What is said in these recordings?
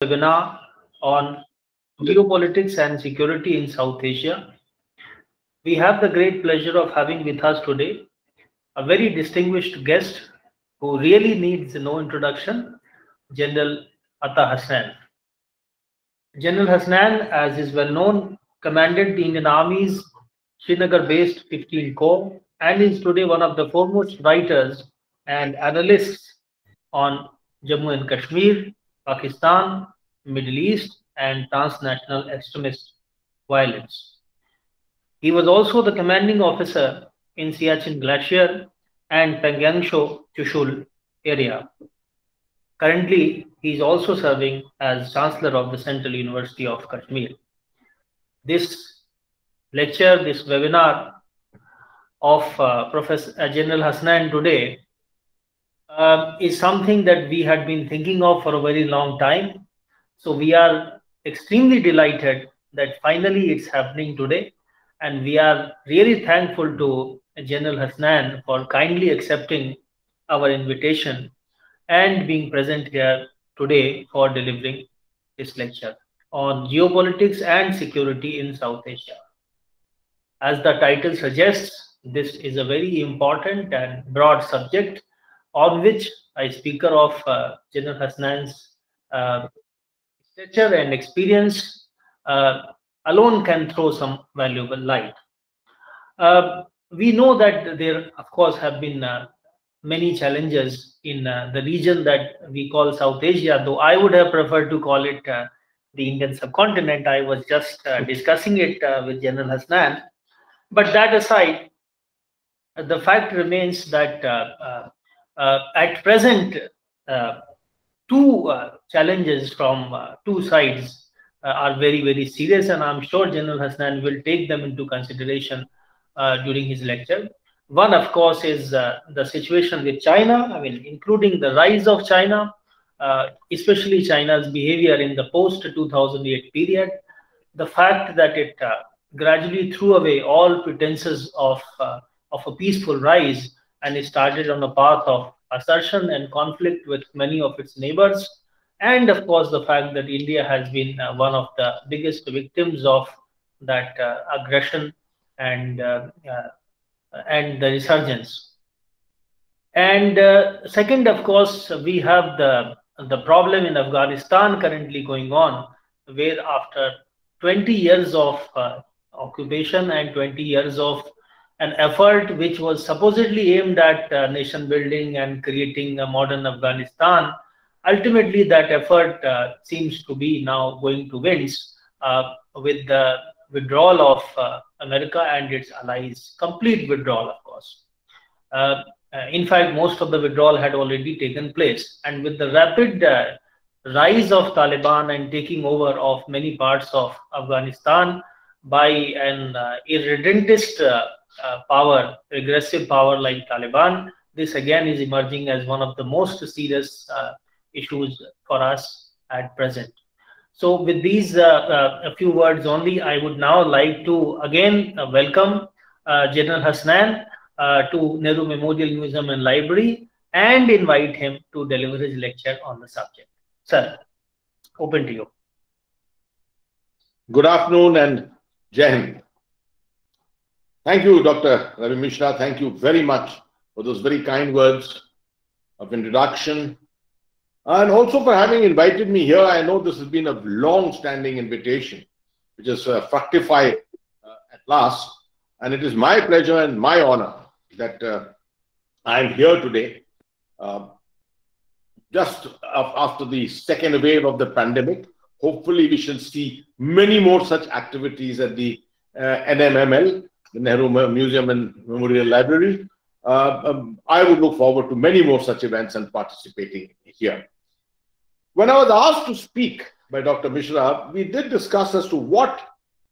Webinar on geopolitics and security in South Asia. We have the great pleasure of having with us today a very distinguished guest who really needs no introduction, General Atta Hasnan. General Hasnan, as is well known, commanded the Indian Army's Srinagar-based 15 Corps and is today one of the foremost writers and analysts on Jammu and Kashmir, Pakistan, Middle East, and transnational extremist violence. He was also the commanding officer in Siachen Glacier and Pangyangsho Chushul area. Currently, he is also serving as Chancellor of the Central University of Kashmir. This lecture, this webinar of Professor General Hasnan today is something that we had been thinking of for a very long time. So we are extremely delighted that finally it's happening today. And we are really thankful to General Hasnan for kindly accepting our invitation and being present here today for delivering this lecture on geopolitics and security in South Asia. As the title suggests, this is a very important and broad subject on which a speaker of General Hasnan's stature and experience alone can throw some valuable light. We know that there, of course, have been many challenges in the region that we call South Asia, though I would have preferred to call it the Indian subcontinent. I was just discussing it with General Hasnan. But that aside, the fact remains that at present, two challenges from two sides are very, very serious, and I'm sure General Hasnan will take them into consideration during his lecture. One, of course, is the situation with China, including the rise of China, especially China's behavior in the post-2008 period, the fact that it gradually threw away all pretenses of a peaceful rise and it started on a path of assertion and conflict with many of its neighbors. And of course, the fact that India has been one of the biggest victims of that aggression and the resurgence. And second, of course, we have the problem in Afghanistan currently going on, where after 20 years of occupation and 20 years of an effort which was supposedly aimed at nation building and creating a modern Afghanistan, ultimately that effort seems to be now going to winds with the withdrawal of America and its allies, complete withdrawal, of course. In fact, most of the withdrawal had already taken place. And with the rapid rise of Taliban and taking over of many parts of Afghanistan by an irredentist power, aggressive power like Taliban, this again is emerging as one of the most serious issues for us at present. So with these a few words only, I would now like to again welcome General Hasnan to Nehru Memorial Museum and Library and invite him to deliver his lecture on the subject. Sir, open to you. Good afternoon and Jai Hind. Thank you, Dr. Ravi Mishra. Thank you very much for those very kind words of introduction. And also for having invited me here. I know this has been a long-standing invitation, which has fructified at last. And it is my pleasure and my honor that I am here today, just after the second wave of the pandemic. Hopefully, we shall see many more such activities at the NMML, the Nehru Museum and Memorial Library. I would look forward to many more such events and participating here. When I was asked to speak by Dr. Mishra, we did discuss as to what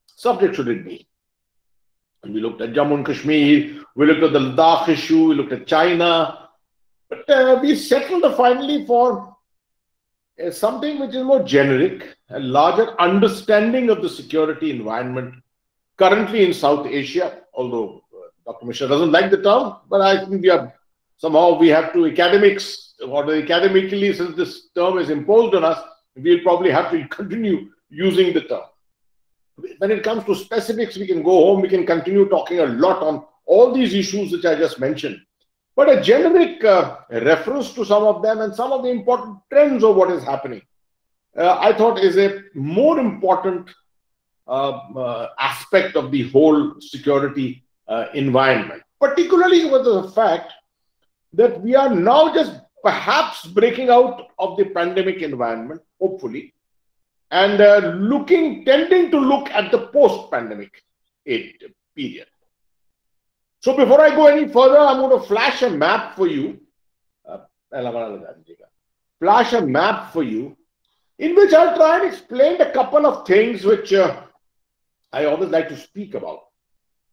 subject should it be. And we looked at Jammu and Kashmir, we looked at the Ladakh issue, we looked at China, but we settled finally for something which is more generic, a larger understanding of the security environment currently in South Asia, although Dr. Mishra doesn't like the term, but I think we have to academically, since this term is imposed on us, we'll probably have to continue using the term. When it comes to specifics, we can go home, we can continue talking a lot on all these issues which I just mentioned. But a generic reference to some of them and some of the important trends of what is happening, I thought is a more important aspect of the whole security environment, particularly with the fact that we are now just perhaps breaking out of the pandemic environment, hopefully, and tending to look at the post-pandemic period. So before I go any further, I'm going to flash a map for you. Flash a map for you, in which I'll try and explain a couple of things which I always like to speak about.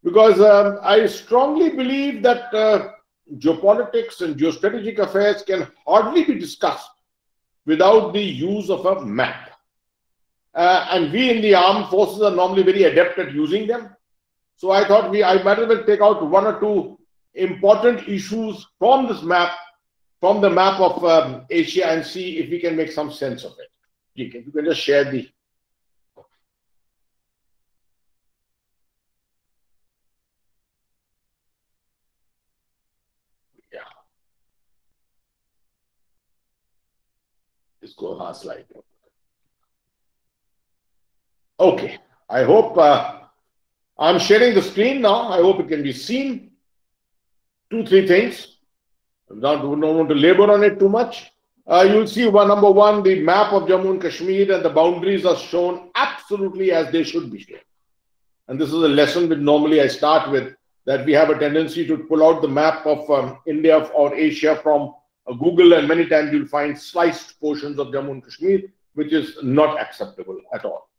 Because I strongly believe that geopolitics and geostrategic affairs can hardly be discussed without the use of a map. And we in the armed forces are normally very adept at using them. So I thought I might as well take out one or two important issues from this map, from the map of Asia, and see if we can make some sense of it. If you can just share the... Yeah. Let's go on slide. Okay. I hope... I'm sharing the screen now. I hope it can be seen. 2-3 things. I don't want to labor on it too much. You'll see number one, the map of Jammu and Kashmir, and the boundaries are shown absolutely as they should be shown. And this is a lesson which normally I start with, that we have a tendency to pull out the map of India or Asia from Google, and many times you'll find sliced portions of Jammu and Kashmir, which is not acceptable at all.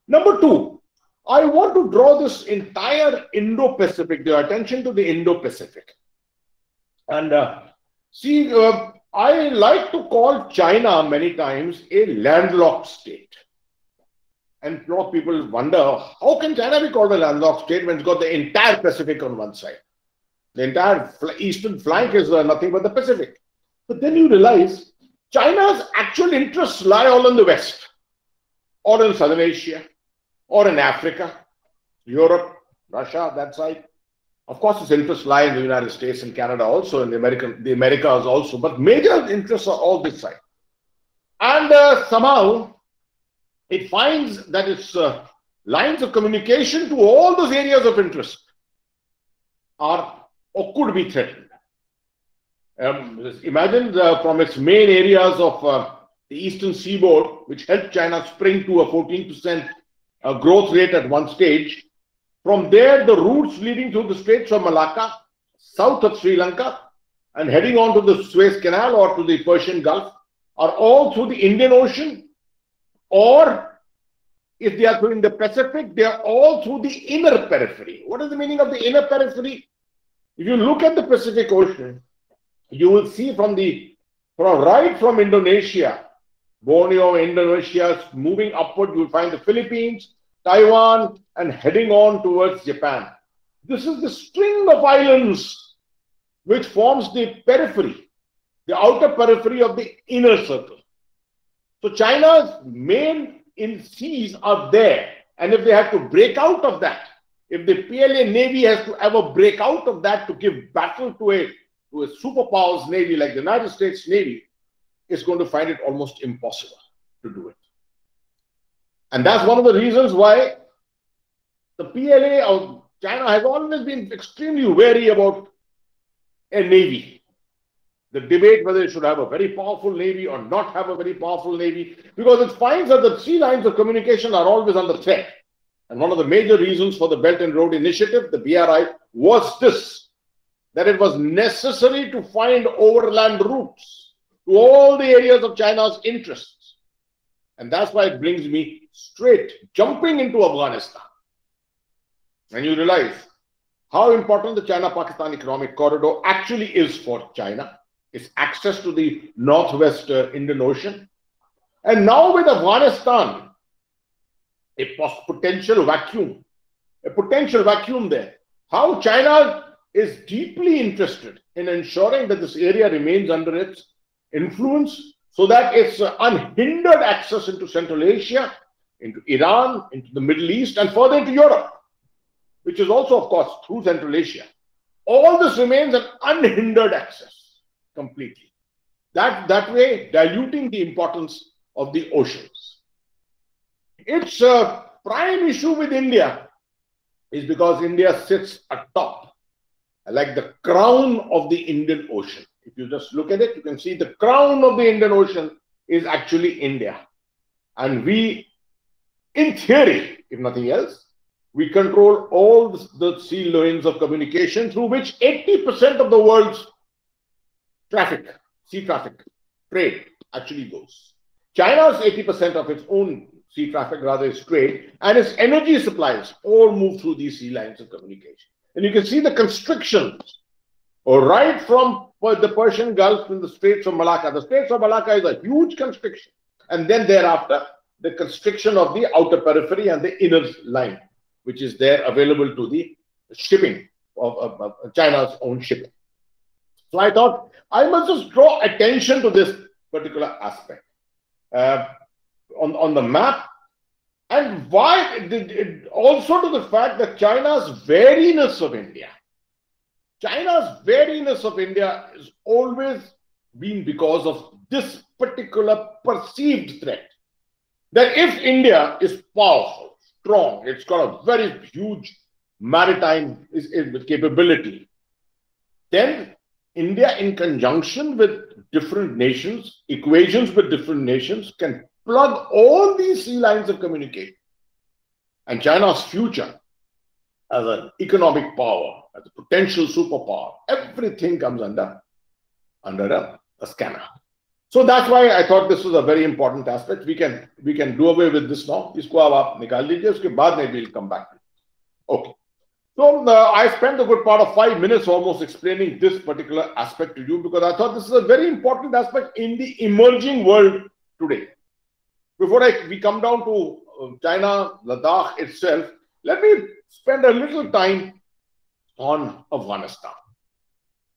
Number two, I want to draw this entire Indo-Pacific, your attention to the Indo-Pacific. And see, I like to call China many times a landlocked state. And a lot of people wonder, how can China be called a landlocked state when it's got the entire Pacific on one side? The entire eastern flank is nothing but the Pacific. But then you realize China's actual interests lie all in the West, or in Southern Asia, or in Africa, Europe, Russia, that side. Of course, its interests lie in the United States and Canada also, and the Americas also, but major interests are all this side. And somehow, it finds that its lines of communication to all those areas of interest are or could be threatened. Imagine from its main areas of the eastern seaboard, which helped China spring to a 14% growth rate at one stage. From there, the routes leading through the Straits of Malacca, south of Sri Lanka, and heading on to the Suez Canal or to the Persian Gulf are all through the Indian Ocean, or if they are through the Pacific, they are all through the inner periphery. What is the meaning of the inner periphery? If you look at the Pacific Ocean, you will see right from Indonesia, Borneo, Indonesia, moving upward, you will find the Philippines, Taiwan, and heading on towards Japan. This is the string of islands which forms the periphery, the outer periphery of the inner circle. So China's main seas are there, and if they have to break out of that, if the PLA Navy has to ever break out of that to give battle to a superpower's Navy like the United States Navy, it's going to find it almost impossible to do it. And that's one of the reasons why the PLA of China has always been extremely wary about a navy. The debate whether it should have a very powerful navy or not have a very powerful navy, because it finds that the three lines of communication are always under threat. And one of the major reasons for the Belt and Road Initiative, the BRI, was this, that it was necessary to find overland routes to all the areas of China's interests. And that's why it brings me straight, jumping into Afghanistan. And you realize how important the China-Pakistan Economic Corridor actually is for China. It's access to the northwest Indian Ocean. And now with Afghanistan, a potential vacuum there. How China is deeply interested in ensuring that this area remains under its influence so that it's unhindered access into Central Asia, into Iran, into the Middle East, and further into Europe, which is also, of course, through Central Asia. All this remains an unhindered access completely. That way, diluting the importance of the oceans. Its prime issue with India is because India sits atop, like the crown of the Indian Ocean. If you just look at it, you can see the crown of the Indian Ocean is actually India. And we, in theory, if nothing else, we control all the sea lanes of communication through which 80% of the world's traffic, sea traffic, trade actually goes. China's 80% of its own sea traffic rather is trade, and its energy supplies all move through these sea lines of communication. And you can see the constrictions, right from the Persian Gulf to the Straits of Malacca. The Straits of Malacca is a huge constriction. And then thereafter, the constriction of the outer periphery and the inner line, which is there available to the shipping of China's own shipping. So I thought I must just draw attention to this particular aspect on the map, and why also to the fact that China's wariness of India. China's wariness of India has always been because of this particular perceived threat. That if India is powerful, strong, it's got a very huge maritime capability, then India, in conjunction with different nations, equations with different nations, can plug all these sea lines of communication. And China's future as an economic power, as a potential superpower, everything comes under a scanner. So that's why I thought this was a very important aspect. We can do away with this now. Isko ab aap nikal dijiye, uske baad mein we'll come back. Okay. So I spent a good part of 5 minutes almost explaining this particular aspect to you, because I thought this is a very important aspect in the emerging world today. Before we come down to China, Ladakh itself, let me spend a little time on Afghanistan.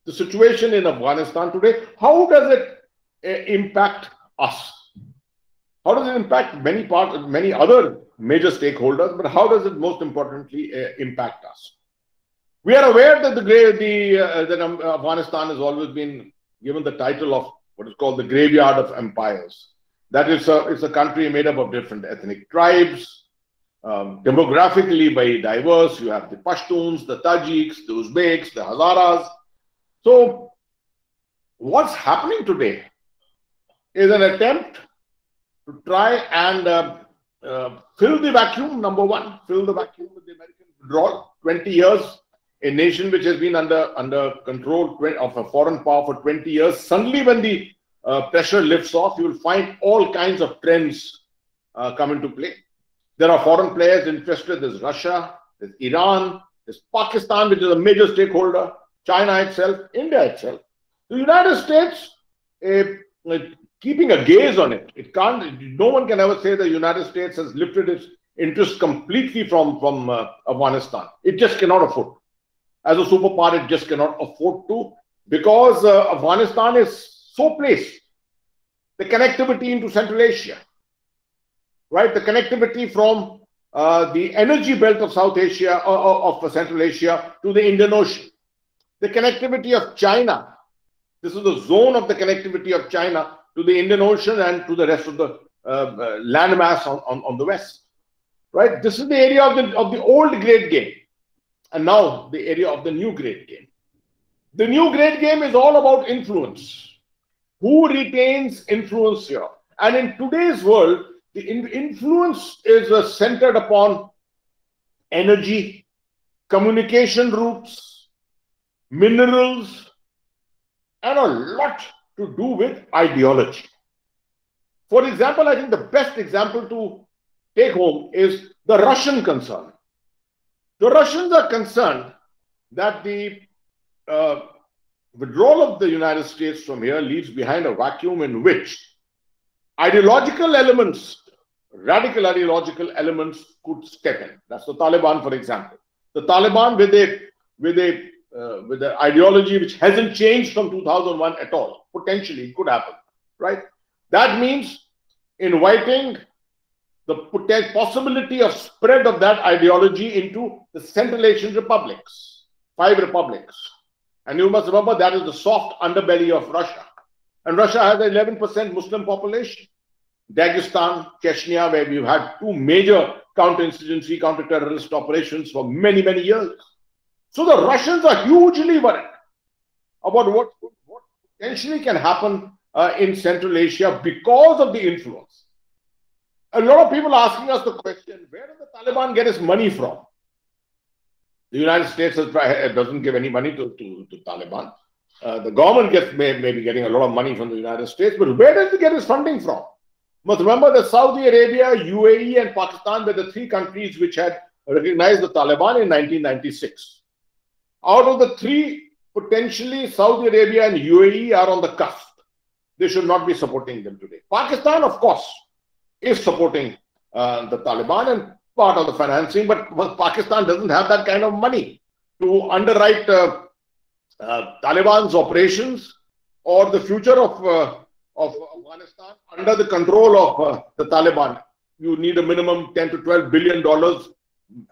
The situation in Afghanistan today, how does it impact us? How does it impact many other major stakeholders, but how does it most importantly impact us? We are aware that that Afghanistan has always been given the title of what is called the graveyard of empires. That is it's a country made up of different ethnic tribes, demographically very diverse. You have the Pashtuns, the Tajiks, the Uzbeks, the Hazaras. So what's happening today is an attempt to try and fill the vacuum, number one, fill the vacuum with the American withdrawal. 20 years, a nation which has been under control of a foreign power for 20 years. Suddenly, when the pressure lifts off, you will find all kinds of trends come into play. There are foreign players interested. There's Russia, there's Iran, there's Pakistan, which is a major stakeholder, China itself, India itself. The United States, keeping a gaze on it. No one can ever say the United States has lifted its interest completely from Afghanistan. It just cannot afford. As a superpower, it just cannot afford to, because Afghanistan is so placed. The connectivity into Central Asia, right? The connectivity from the energy belt of South Asia, of Central Asia to the Indian Ocean. The connectivity of China. This is the zone of the connectivity of China to the Indian Ocean and to the rest of the landmass on the west, right? This is the area of the old great game, and now the area of the new great game. The new great game is all about influence. Who retains influence here? And in today's world, the influence is centered upon energy, communication routes, minerals, and a lot to do with ideology. For example, I think the best example to take home is the Russian concern. The Russians are concerned that the withdrawal of the United States from here leaves behind a vacuum in which ideological elements, radical ideological elements could step in. That's the Taliban, for example. The Taliban with an ideology which hasn't changed from 2001 at all. Potentially, it could happen, right? That means inviting the possibility of spread of that ideology into the Central Asian republics, 5 republics. And you must remember that is the soft underbelly of Russia. And Russia has an 11% Muslim population. Dagestan, Chechnya, where we've had 2 major counterinsurgency, counter-terrorist operations for many, many years. So the Russians are hugely worried about what potentially can happen in Central Asia because of the influence. A lot of people are asking us the question, where does the Taliban get its money from? The United States doesn't give any money to Taliban. The government may be getting a lot of money from the United States, but where does it get its funding from? But remember that Saudi Arabia, UAE and Pakistan were the 3 countries which had recognized the Taliban in 1996. Out of the 3, potentially Saudi Arabia and UAE are on the cusp. They should not be supporting them today. Pakistan, of course, is supporting the Taliban and part of the financing, but Pakistan doesn't have that kind of money to underwrite Taliban's operations or the future of Afghanistan under the control of the Taliban. You need a minimum $10 to $12 billion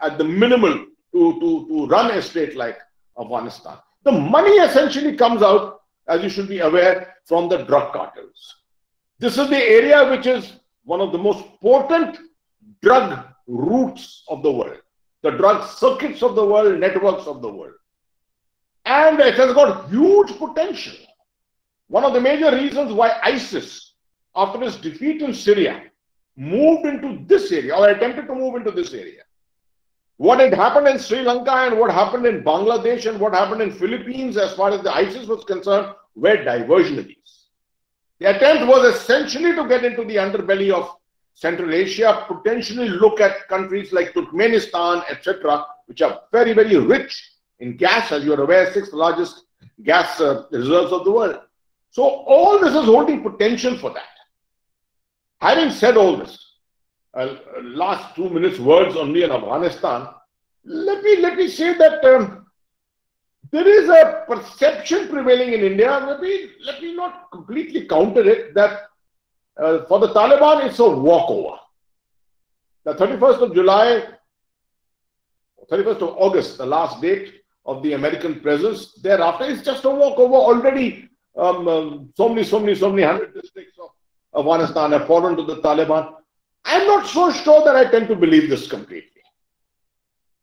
at the minimal to run a state like Afghanistan. The money essentially comes out, as you should be aware, from the drug cartels. This is the area which is one of the most potent drug routes of the world, the drug circuits of the world, networks of the world. And it has got huge potential. One of the major reasons why ISIS, after its defeat in Syria, moved into this area or attempted to move into this area. What had happened in Sri Lanka and what happened in Bangladesh and what happened in Philippines as far as the ISIS was concerned were diversionaries. The attempt was essentially to get into the underbelly of Central Asia, potentially look at countries like Turkmenistan, etc., which are very, very rich in gas, as you are aware, 6th largest gas reserves of the world. So all this is holding potential for that. Having said all this, last 2 minutes words only on Afghanistan, let me say that there is a perception prevailing in India. Let me not completely counter it, that for the Taliban it's a walkover. The 31st of July, 31st of August, the last date of the American presence, thereafter is just a walkover. Already so many 100 districts of Afghanistan have fallen to the Taliban. I'm not so sure that I tend to believe this completely.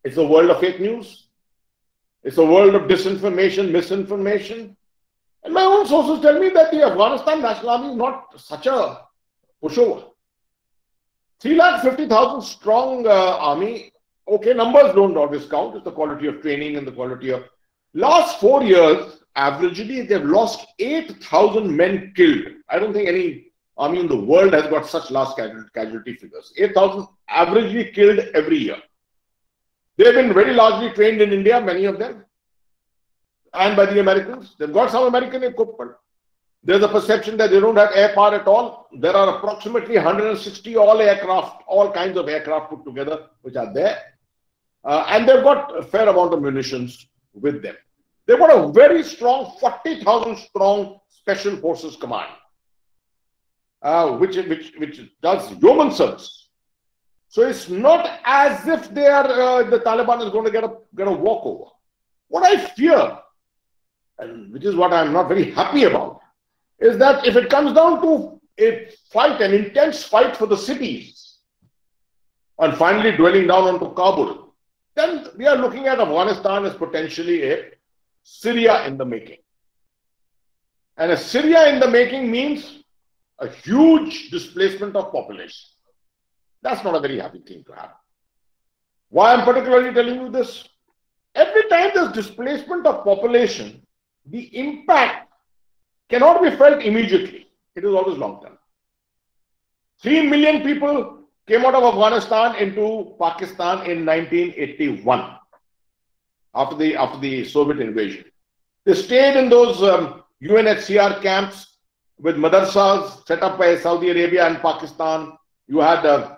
It's a world of fake news. It's a world of disinformation, misinformation. And my own sources tell me that the Afghanistan National Army is not such a pushover. 350,000 strong army. Okay, numbers don't always count. It's the quality of training and the quality of... Last 4 years, averagely, they've lost 8,000 men killed. I don't think any army in the world has got such large casualty figures. 8,000 averagely killed every year. They've been very largely trained in India, many of them, and by the Americans. They've got some American equipment. There's a perception that they don't have air power at all. There are approximately 160 all kinds of aircraft put together, which are there. And they've got a fair amount of munitions with them. They've got a very strong 40,000 strong Special Forces Command, which does yeoman service. So it's not as if they are the Taliban is going to get a walkover. What I fear, and which is what I'm not very happy about, is that if it comes down to a fight, an intense fight for the cities, and finally dwelling down onto Kabul, then we are looking at Afghanistan as potentially a Syria in the making. And a Syria in the making means a huge displacement of population. That's not a very happy thing to have. Why I'm particularly telling you this? Every time there's displacement of population, the impact cannot be felt immediately. It is always long term. 3 million people came out of Afghanistan into Pakistan in 1981 after the Soviet invasion. They stayed in those UNHCR camps with madrasas set up by Saudi Arabia and Pakistan. You had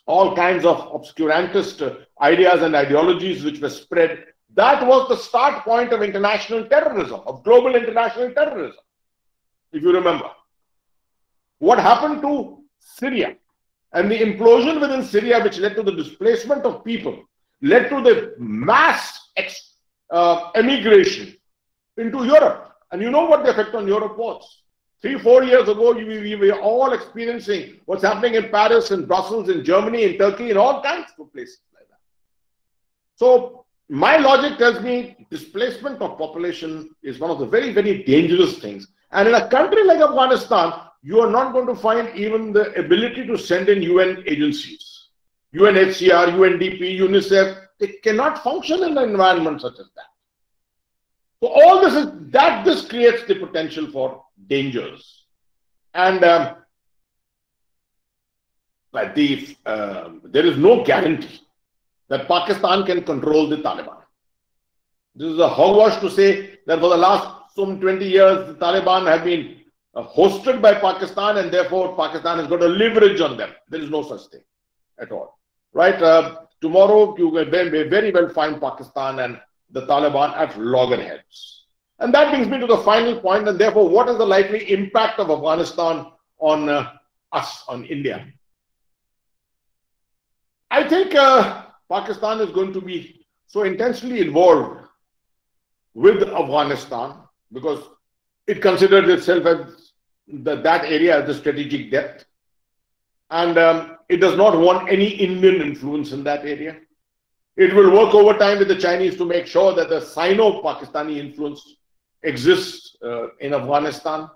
all kinds of obscurantist ideas and ideologies which were spread. That was the start point of international terrorism, of global international terrorism, if you remember. what happened to Syria and the implosion within Syria, which led to the displacement of people, led to the mass emigration into Europe. And you know what the effect on Europe was. 3-4 years ago, we were all experiencing what's happening in Paris, in Brussels, in Germany, in Turkey, in all kinds of places like that. So my logic tells me displacement of population is one of the very, very dangerous things. And in a country like Afghanistan, you are not going to find even the ability to send in UN agencies. UNHCR, UNDP, UNICEF, they cannot function in an environment such as that. So all this is that this creates the potential for dangers. And there is no guarantee that Pakistan can control the Taliban. This is a hogwash to say that for the last some 20 years, the Taliban have been hosted by Pakistan, and therefore Pakistan has got a leverage on them. There is no such thing at all. Right? Tomorrow, you may very well find Pakistan and the Taliban at loggerheads. And that brings me to the final point, and therefore, what is the likely impact of Afghanistan on us, on India? I think Pakistan is going to be so intensely involved with Afghanistan because it considers itself as that area as the strategic depth. And it does not want any Indian influence in that area. It will work overtime with the Chinese to make sure that the Sino-Pakistani influence exists in Afghanistan.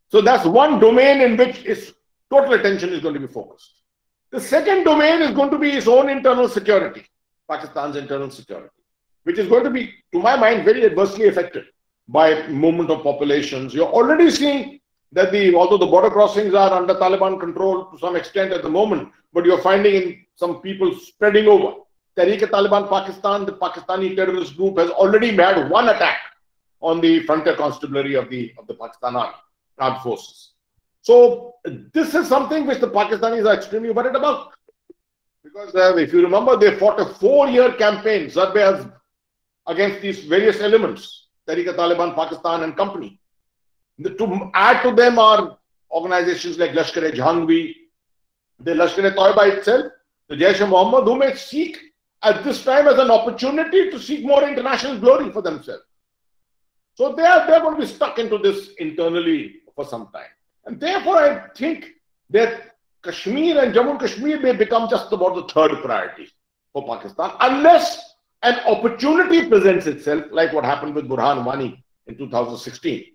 So that's one domain in which its total attention is going to be focused. The second domain is going to be its own internal security, Pakistan's internal security, which is going to be, to my mind, very adversely affected by movement of populations. You're already seeing that although the border crossings are under Taliban control to some extent at the moment, but you're finding in some people spreading over. Tehreek-e-Taliban Pakistan, the Pakistani terrorist group, has already made one attack on the frontier constabulary of the Pakistan armed forces. So this is something which the Pakistanis are extremely worried about. Because if you remember, they fought a 4-year campaign, Zarbaz, against these various elements, Tehreek-e-Taliban Pakistan and company. To add to them are organizations like Lashkar-e-Jhangvi, the Lashkar-e-Toiba itself, the Jaish-e-Mohammed, who may seek at this time as an opportunity to seek more international glory for themselves. So they're going to be stuck into this internally for some time. And therefore, I think that Kashmir and Jammu and Kashmir may become just about the third priority for Pakistan, unless an opportunity presents itself, like what happened with Burhan Wani in 2016.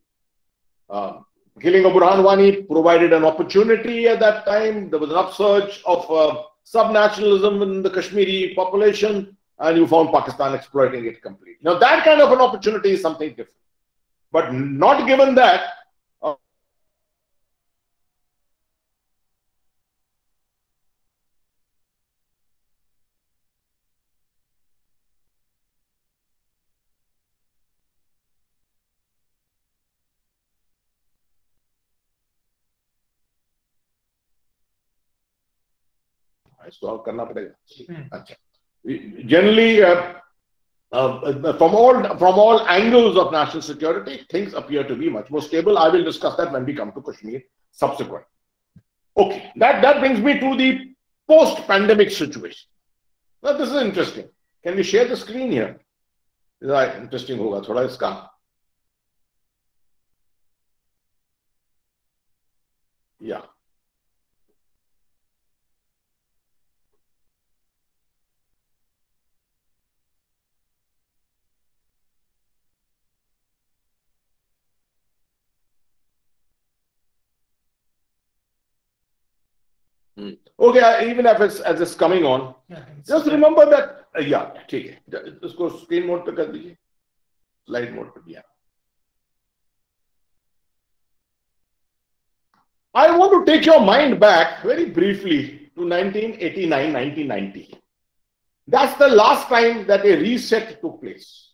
Killing of Burhan Wani provided an opportunity at that time. There was an upsurge of sub-nationalism in the Kashmiri population, and you found Pakistan exploiting it completely. Now, that kind of an opportunity is something different. But not given that, generally, from all angles of national security, things appear to be much more stable. I will discuss that when we come to Kashmir subsequent. Okay, that brings me to the post-pandemic situation. Now, this is interesting. Can we share the screen here? This is interesting. Hoga thoda iska. Yeah. Okay, even if it's coming on, just remember that, yeah, okay. Let's go screen mode pe kar dijiye. Slide mode pe, yeah. I want to take your mind back very briefly to 1989, 1990. That's the last time that a reset took place.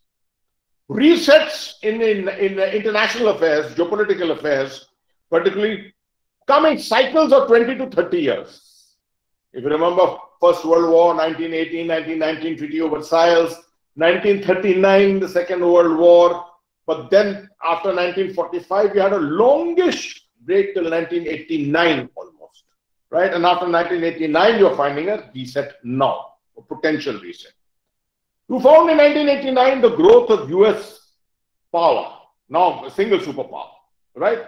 Resets in international affairs, geopolitical affairs, particularly, come in cycles of 20 to 30 years. If you remember, First World War, 1918, 1919, Treaty of Versailles, 1939, the Second World War. But then after 1945, we had a longish break till 1989 almost, right? And after 1989, you're finding a reset now, a potential reset. You found in 1989 the growth of US power, now a single superpower, right?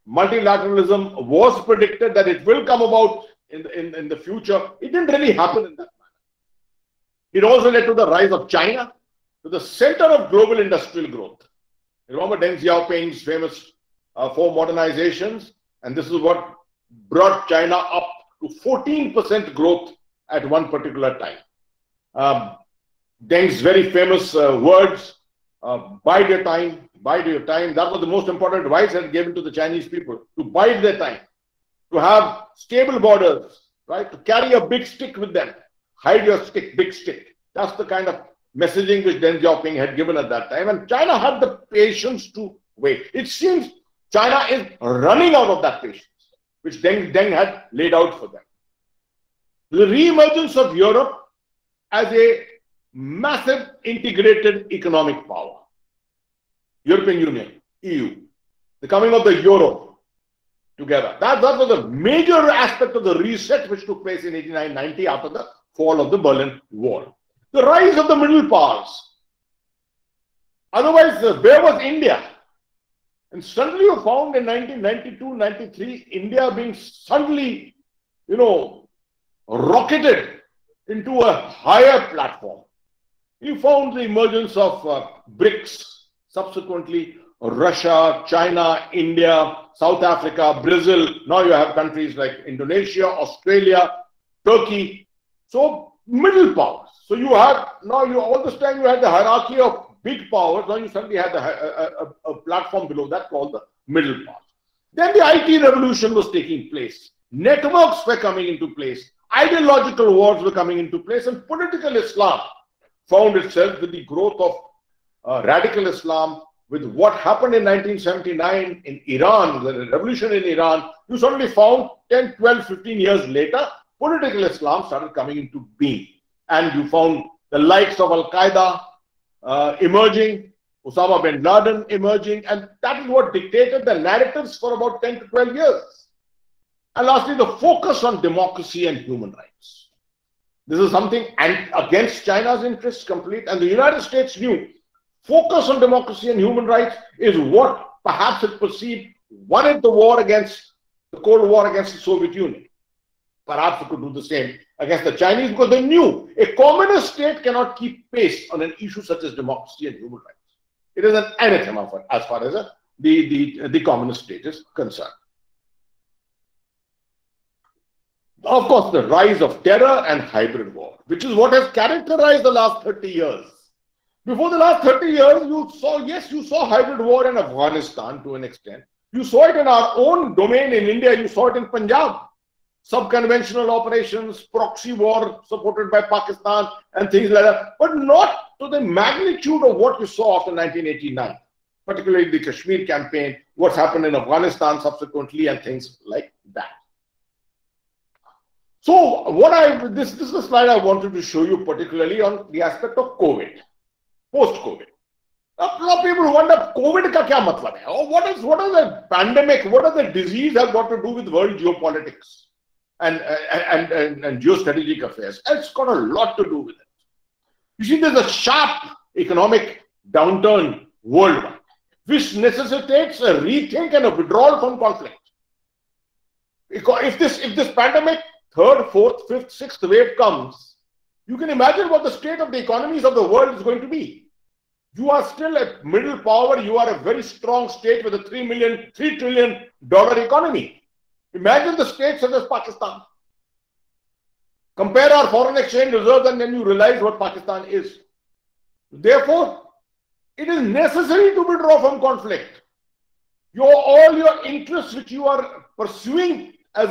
Multilateralism was predicted that it will come about in the future. It didn't really happen in that manner. It also led to the rise of China to the center of global industrial growth. Remember Deng Xiaoping's famous 4 modernizations, and this is what brought China up to 14% growth at one particular time. Deng's very famous words, bide your time, bide your time. That was the most important advice that given to the Chinese people, to bide their time, to have stable borders, right? To carry a big stick with them. Hide your stick, big stick. That's the kind of messaging which Deng Xiaoping had given at that time. And China had the patience to wait. It seems China is running out of that patience, which Deng had laid out for them. The re-emergence of Europe as a massive integrated economic power. European Union, EU, the coming of the euro together. That was a major aspect of the reset which took place in 89-90 after the fall of the Berlin Wall. The rise of the middle powers. Otherwise, where was India? And suddenly you found in 1992-93, India being suddenly, rocketed into a higher platform. You found the emergence of BRICS, subsequently Russia, China, India, South Africa, Brazil. Now you have countries like Indonesia, Australia, Turkey. So middle powers. So you have, now you all this time you had the hierarchy of big powers. Now you suddenly had a platform below that called the middle powers. Then the IT revolution was taking place. Networks were coming into place. Ideological wars were coming into place, and political Islam found itself with the growth of radical Islam, with what happened in 1979 in Iran, the revolution in Iran. You suddenly found 10, 12, 15 years later, political Islam started coming into being. And you found the likes of Al-Qaeda emerging, Osama bin Laden emerging, and that is what dictated the narratives for about 10 to 12 years. And lastly, the focus on democracy and human rights. This is something against China's interests complete, and the United States knew focus on democracy and human rights is what perhaps it perceived won the war against the Cold War against the Soviet Union. Perhaps it could do the same against the Chinese, because they knew a communist state cannot keep pace on an issue such as democracy and human rights. It is an anathema as far as the communist state is concerned. Of course, the rise of terror and hybrid war, which is what has characterized the last 30 years. Before the last 30 years, you saw hybrid war in Afghanistan to an extent. You saw it in our own domain in India. You saw it in Punjab. Subconventional operations, proxy war supported by Pakistan and things like that, but not to the magnitude of what you saw after 1989, particularly the Kashmir campaign, what's happened in Afghanistan subsequently and things like that. So this is a slide I wanted to show you particularly on the aspect of COVID, post-COVID. A lot of people wonder, COVID ka kya matlab hai? Oh, what is the pandemic, what does the disease have got to do with world geopolitics and geostrategic affairs? It's got a lot to do with it. You see, there's a sharp economic downturn worldwide, which necessitates a rethink and a withdrawal from conflict. If this pandemic, third, fourth, fifth, sixth wave comes, you can imagine what the state of the economies of the world is going to be. You are still a middle power. You are a very strong state with a $3 trillion economy. Imagine the states such as Pakistan. Compare our foreign exchange reserves and then you realize what Pakistan is. Therefore, it is necessary to withdraw from conflict. All your interests which you are pursuing as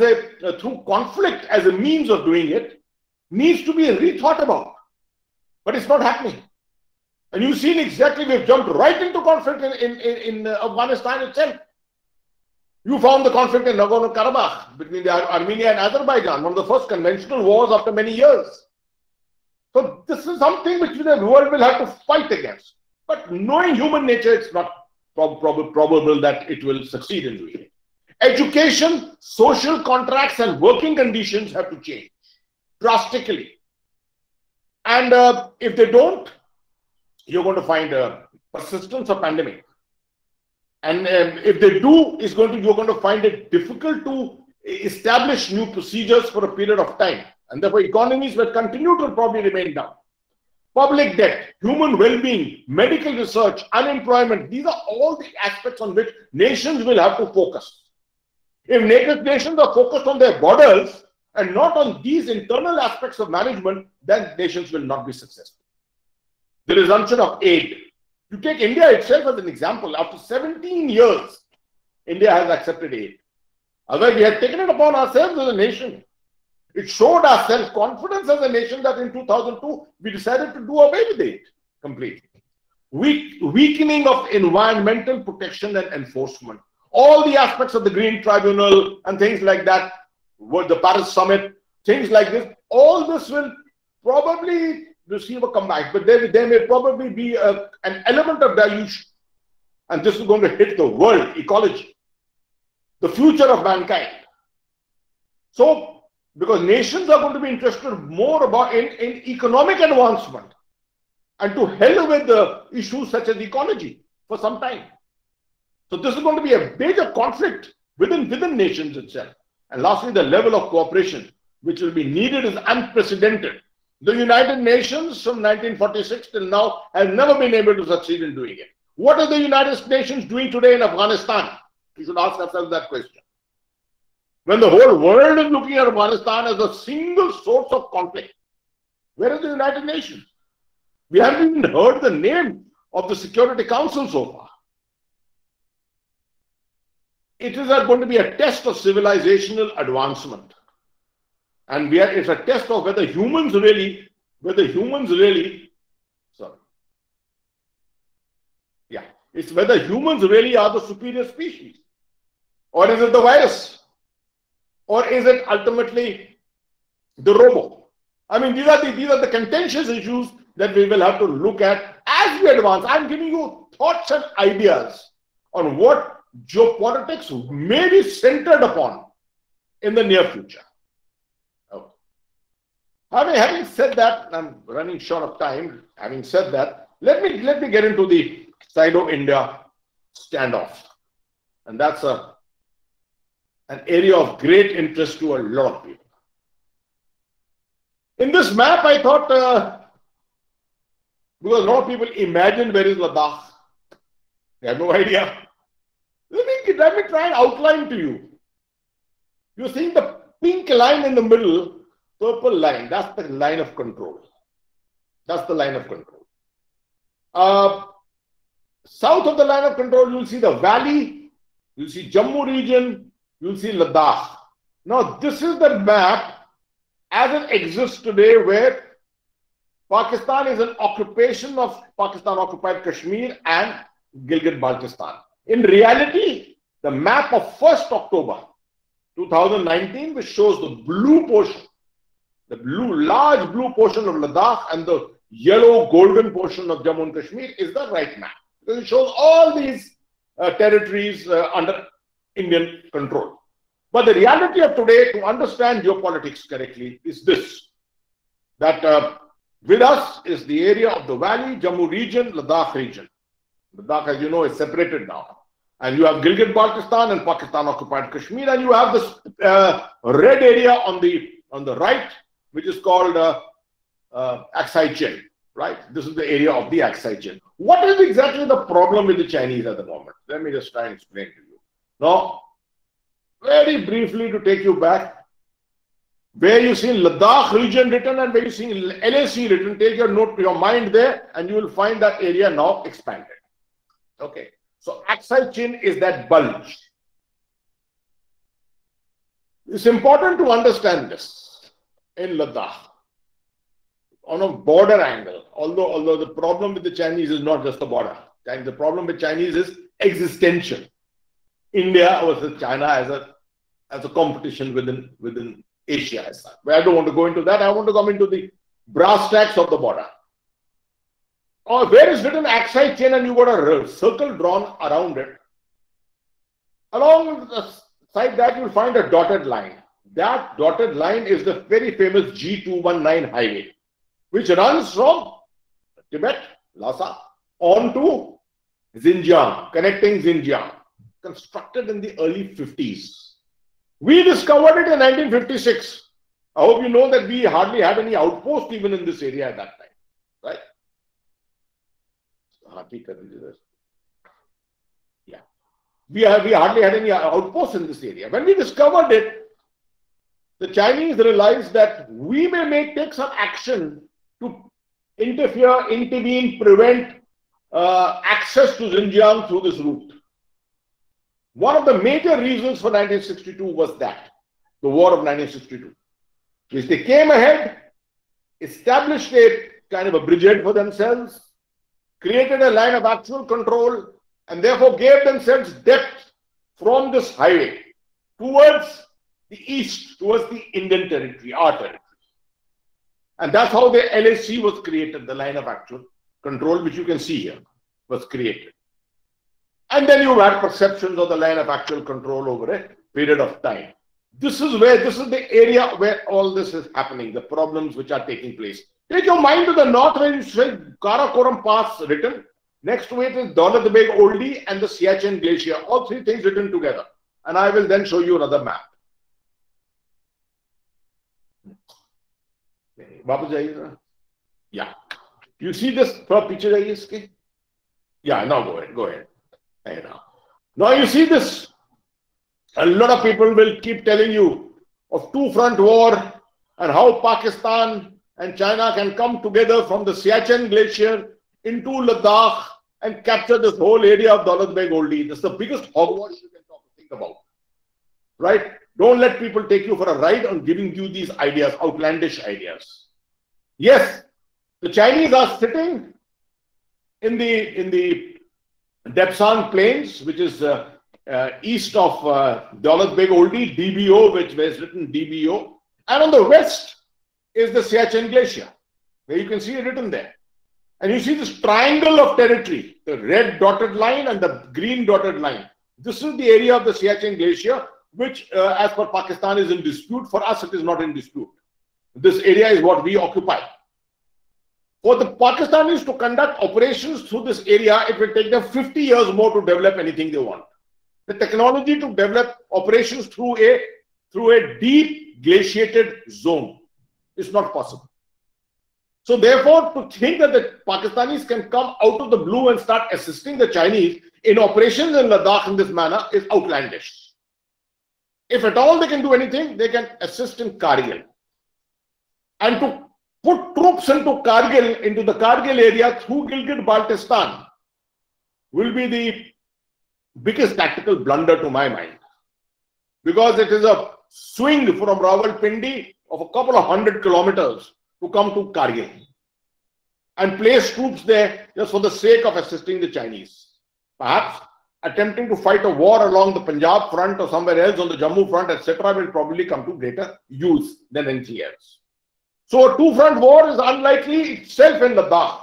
through conflict as a means of doing it needs to be rethought about. But it's not happening. And you've seen exactly, we've jumped right into conflict in Afghanistan itself. You found the conflict in Nagorno-Karabakh between Armenia and Azerbaijan, one of the first conventional wars after many years. So this is something which the world will have to fight against. But knowing human nature, it's not probable that it will succeed in doing it. Education, social contracts, and working conditions have to change drastically. And if they don't, you're going to find a persistence of pandemic. And if they do, you're going to find it difficult to establish new procedures for a period of time. And therefore, economies will continue to probably remain down. Public debt, human well-being, medical research, unemployment, these are all the aspects on which nations will have to focus. If nations are focused on their borders and not on these internal aspects of management, then nations will not be successful. The resumption of aid. You take India itself as an example. After 17 years, India has accepted aid. Otherwise, we had taken it upon ourselves as a nation. It showed our self-confidence as a nation that in 2002, we decided to do away with it completely. Weakening of environmental protection and enforcement. All the aspects of the Green Tribunal and things like that, the Paris Summit, things like this, all this will probably receive a comeback, but there may probably be an element of dilution. And this is going to hit the world ecology, the future of mankind. So, because nations are going to be interested more about in economic advancement and to hell with the issues such as ecology for some time. So this is going to be a major conflict within nations itself. And lastly, the level of cooperation which will be needed is unprecedented. The United Nations from 1946 till now has never been able to succeed in doing it. What are the United Nations doing today in Afghanistan? We should ask ourselves that question. When the whole world is looking at Afghanistan as a single source of conflict, where is the United Nations? We haven't even heard the name of the Security Council so far. It is going to be a test of civilizational advancement. And it's a test of whether humans really are the superior species. Or is it the virus? Or is it ultimately the robo? I mean, these are the contentious issues that we will have to look at as we advance. I'm giving you thoughts and ideas on what geopolitics may be centered upon in the near future. Having said that, I'm running short of time. Having said that, let me get into the Sino-India standoff, and that's an area of great interest to a lot of people. In this map, I thought, because a lot of people imagine where is Ladakh, they have no idea. Let me try and outline to you. You're seeing the pink line in the middle. Purple line, that's the line of control. That's the line of control. South of the line of control, you'll see the valley, you'll see Jammu region, you'll see Ladakh. Now, this is the map as it exists today, where Pakistan is an occupation of Pakistan-occupied Kashmir and Gilgit-Baltistan. In reality, the map of 1st October 2019, which shows the blue portion, the large blue portion of Ladakh and the yellow golden portion of Jammu and Kashmir, is the right map. Because it shows all these territories under Indian control. But the reality of today, to understand geopolitics correctly, is this. That with us is the area of the valley, Jammu region, Ladakh region. Ladakh, as you know, is separated now. And you have Gilgit-Baltistan and Pakistan-occupied Kashmir, and you have this red area on the right, which is called Aksai Chin, right? This is the area of the Aksai Chin. What is exactly the problem with the Chinese at the moment? Let me just try and explain to you. Now, very briefly to take you back, where you see Ladakh region written and where you see LAC written, take your mind there, and you will find that area now expanded. Okay, so Aksai Chin is that bulge. It's important to understand this. In Ladakh, on a border angle, although the problem with the Chinese is not just the border, the problem with Chinese is existential. India versus China as a competition within Asia as such. But I don't want to go into that. I want to come into the brass tacks of the border. Or where is written Aksai Chin and you got a circle drawn around it. Along the Beside that, you'll find a dotted line. That dotted line is the very famous G219 highway, which runs from Tibet, Lhasa, on to Xinjiang, connecting Xinjiang, constructed in the early 50s. We discovered it in 1956. I hope you know that we hardly had any outpost even in this area at that time, right? Yeah. We hardly had any outposts in this area. When we discovered it, the Chinese realized that we may take some action to interfere, intervene, prevent access to Xinjiang through this route. One of the major reasons for 1962 was that, the war of 1962. Which they came ahead, established a kind of a bridgehead for themselves, created a line of actual control, and therefore gave themselves depth from this highway towards the east, towards the Indian territory, our territory. And that's how the LAC was created, the line of actual control, which you can see here, was created. And then you had perceptions of the line of actual control over a period of time. This is the area where all this is happening, the problems which are taking place. Take your mind to the north where you say Karakoram Pass written. Next to it is Daulat Beg Oldie and the Siachen Glacier. All three things written together. And I will then show you another map. Yeah. You see this picture? Yeah, now go ahead. Now you see this. A lot of people will keep telling you of two-front war and how Pakistan and China can come together from the Siachen Glacier into Ladakh and capture this whole area of Daulat Beg Oldie. This is the biggest hogwash you can think about. Right? Don't let people take you for a ride on giving you these ideas, outlandish ideas. Yes, the Chinese are sitting in the Depsang Plains, which is east of Daulat Beg Oldie, DBO, which is written DBO. And on the west is the Siachen Glacier, where you can see it written there. And you see this triangle of territory, the red dotted line and the green dotted line. This is the area of the Siachen Glacier, which as per Pakistan is in dispute. For us, it is not in dispute. This area is what we occupy. For the Pakistanis to conduct operations through this area, it will take them 50 years more to develop anything they want. The technology to develop operations through a deep glaciated zone is not possible. So therefore, to think that the Pakistanis can come out of the blue and start assisting the Chinese in operations in Ladakh in this manner is outlandish. If at all they can do anything, they can assist in Kargil. And to put troops into Kargil, into the Kargil area through Gilgit-Baltistan will be the biggest tactical blunder to my mind. Because it is a swing from Rawalpindi of a couple of 100 kilometers to come to Kargil and place troops there just for the sake of assisting the Chinese. Perhaps attempting to fight a war along the Punjab front or somewhere else on the Jammu front, etc. will probably come to greater use than anything else. So a two-front war is unlikely itself in Ladakh.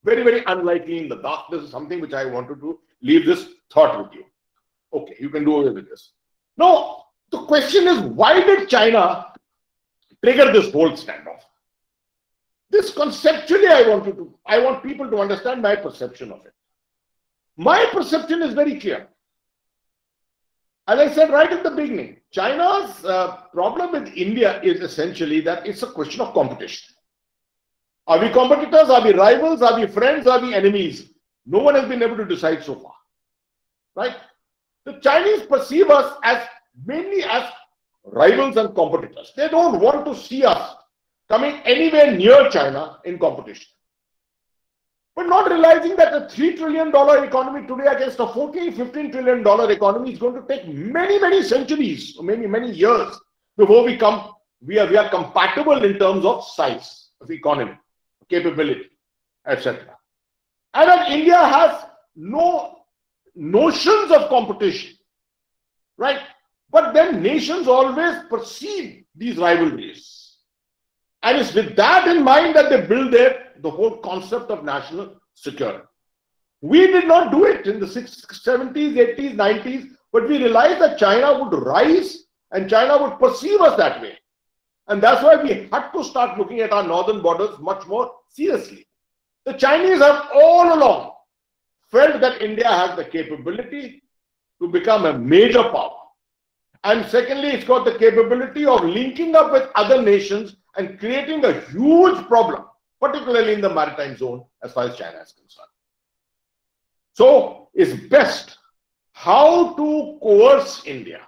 Very, very unlikely in Ladakh. This is something which I wanted to leave this thought with you. Okay, you can do away with this. Now, the question is, why did China trigger this whole standoff? This conceptually, I want people to understand my perception of it. My perception is very clear. As I said right at the beginning, China's problem with India is essentially that it's a question of competition. Are we competitors? Are we rivals? Are we friends? Are we enemies? No one has been able to decide so far. Right? The Chinese perceive us as mainly as rivals and competitors. They don't want to see us coming anywhere near China in competition. But not realizing that a $3 trillion economy today against a $14-15 trillion economy is going to take many, many centuries, or maybe many years before we are compatible in terms of size of economy, capability, etc. And that India has no notions of competition, right? But then nations always perceive these rivalries. And it's with that in mind that they build the whole concept of national security. We did not do it in the 70s, 80s, 90s. but we realized that China would rise and China would perceive us that way. And that's why we had to start looking at our northern borders much more seriously. The Chinese have all along felt that India has the capability to become a major power. And secondly, it's got the capability of linking up with other nations and creating a huge problem, particularly in the maritime zone as far as China is concerned. So it's best how to coerce India,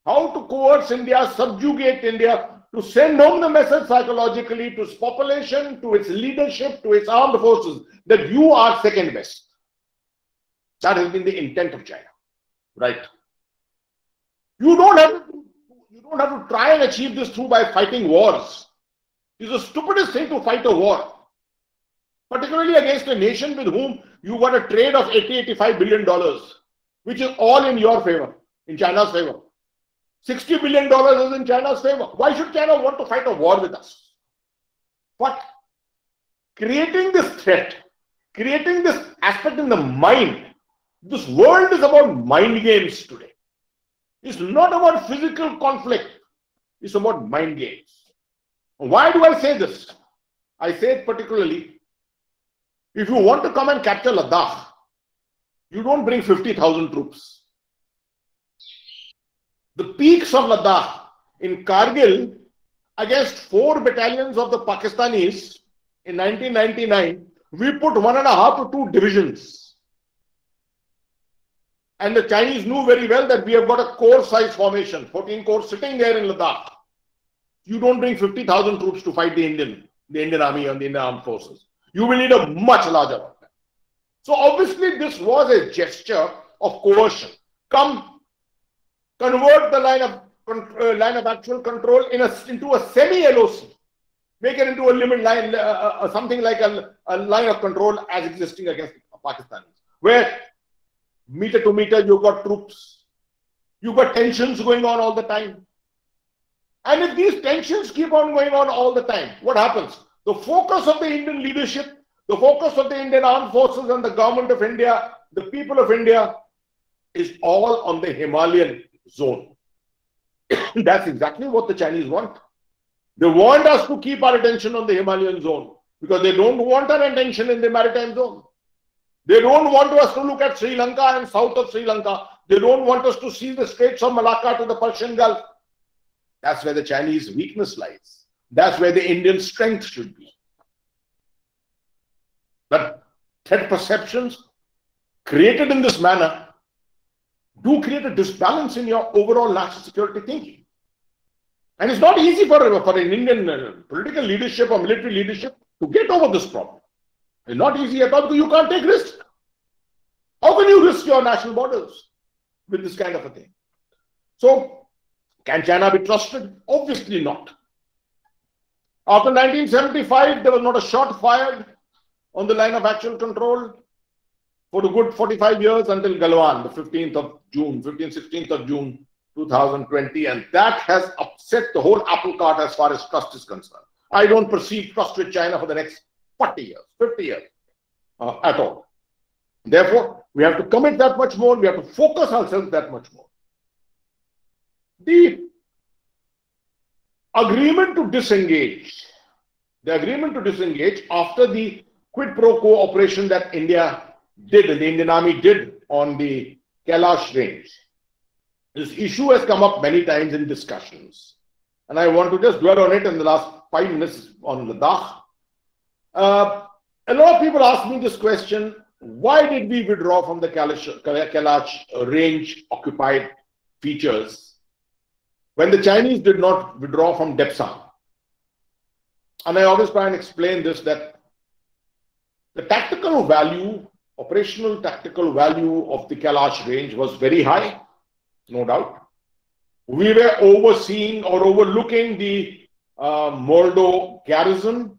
subjugate India, to send home the message psychologically to its population, to its leadership, to its armed forces, that you are second best. That has been the intent of China, right? You don't have to try and achieve this through by fighting wars. It's the stupidest thing to fight a war, particularly against a nation with whom you got a trade of $80–85 billion, which is all in your favor, in China's favor. $60 billion is in China's favor. Why should China want to fight a war with us? But creating this threat, creating this aspect in the mind, this world is about mind games today. It's not about physical conflict. It's about mind games. Why do I say this? I say it particularly, if you want to come and capture Ladakh, you don't bring 50,000 troops. The peaks of Ladakh in Kargil against 4 battalions of the Pakistanis in 1999, we put 1.5 to 2 divisions. And the Chinese knew very well that we have got a corps-size formation, 14 corps sitting there in Ladakh. You don't bring 50,000 troops to fight the Indian army and the Indian armed forces. You will need a much larger one. So obviously this was a gesture of coercion. Come, convert the line of actual control into a semi-LOC. Make it into a limit line, something like a line of control as existing against Pakistanis, where meter to meter you've got troops, you've got tensions going on all the time. And if these tensions keep on going on all the time, what happens? The focus of the Indian leadership, the focus of the Indian armed forces and the government of India, the people of India, is all on the Himalayan zone. That's exactly what the Chinese want. They want us to keep our attention on the Himalayan zone because they don't want our attention in the maritime zone. They don't want us to look at Sri Lanka and south of Sri Lanka. They don't want us to see the Straits of Malacca to the Persian Gulf. That's where the Chinese weakness lies. That's where the Indian strength should be. But threat perceptions created in this manner do create a disbalance in your overall national security thinking. And it's not easy for an Indian political leadership or military leadership to get over this problem. It's not easy at all because you can't take risks. How can you risk your national borders with this kind of a thing? So, can China be trusted? Obviously not. After 1975, there was not a shot fired on the line of actual control for a good 45 years until Galwan, the 16th of June 2020. And that has upset the whole apple cart as far as trust is concerned. I don't perceive trust with China for the next 40 years, 50 years at all. Therefore, we have to commit that much more. We have to focus ourselves that much more. The agreement to disengage after the quid pro quo operation that India did and the Indian Army did on the Kailash range. This issue has come up many times in discussions. And I want to just dwell on it in the last 5 minutes on Ladakh. A lot of people ask me this question, why did we withdraw from the Kailash range occupied features when the Chinese did not withdraw from Depsang? And I always try and explain this, that the tactical value, operational tactical value of the Kailash range was very high, no doubt. We were overseeing or overlooking the Mordo garrison,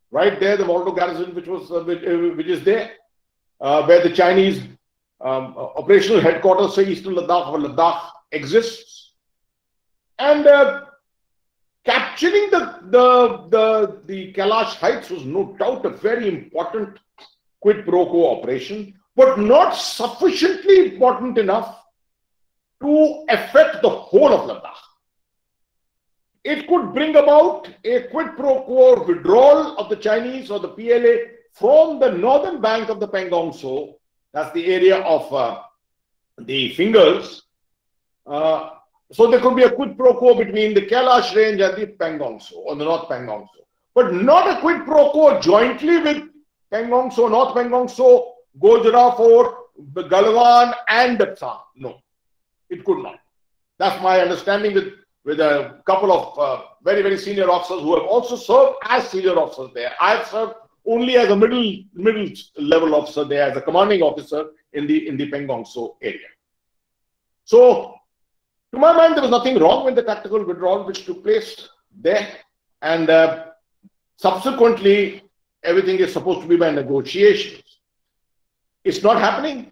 right there, the Mordo garrison which is there, where the Chinese operational headquarters, say Eastern Ladakh or Ladakh, exists. And capturing the Kailash Heights was no doubt a very important quid pro quo operation, but not sufficiently important enough to affect the whole of Ladakh. It could bring about a quid pro quo withdrawal of the Chinese or the PLA from the northern bank of the Pangong Tso, that's the area of the fingers. So there could be a quid pro quo between the Kailash range and the Pangong Tso, or the North Pangong Tso. But not a quid pro quo jointly with Pangong Tso, North Pangong Tso, Gojra Fort, Galwan and Dapsang. No, it could not. That's my understanding with a couple of very, very senior officers who have also served as senior officers there. I have served only as a middle level officer there, as a commanding officer in the Pangong Tso area. So, to my mind, there was nothing wrong with the tactical withdrawal which took place there. And subsequently, everything is supposed to be by negotiations. It's not happening.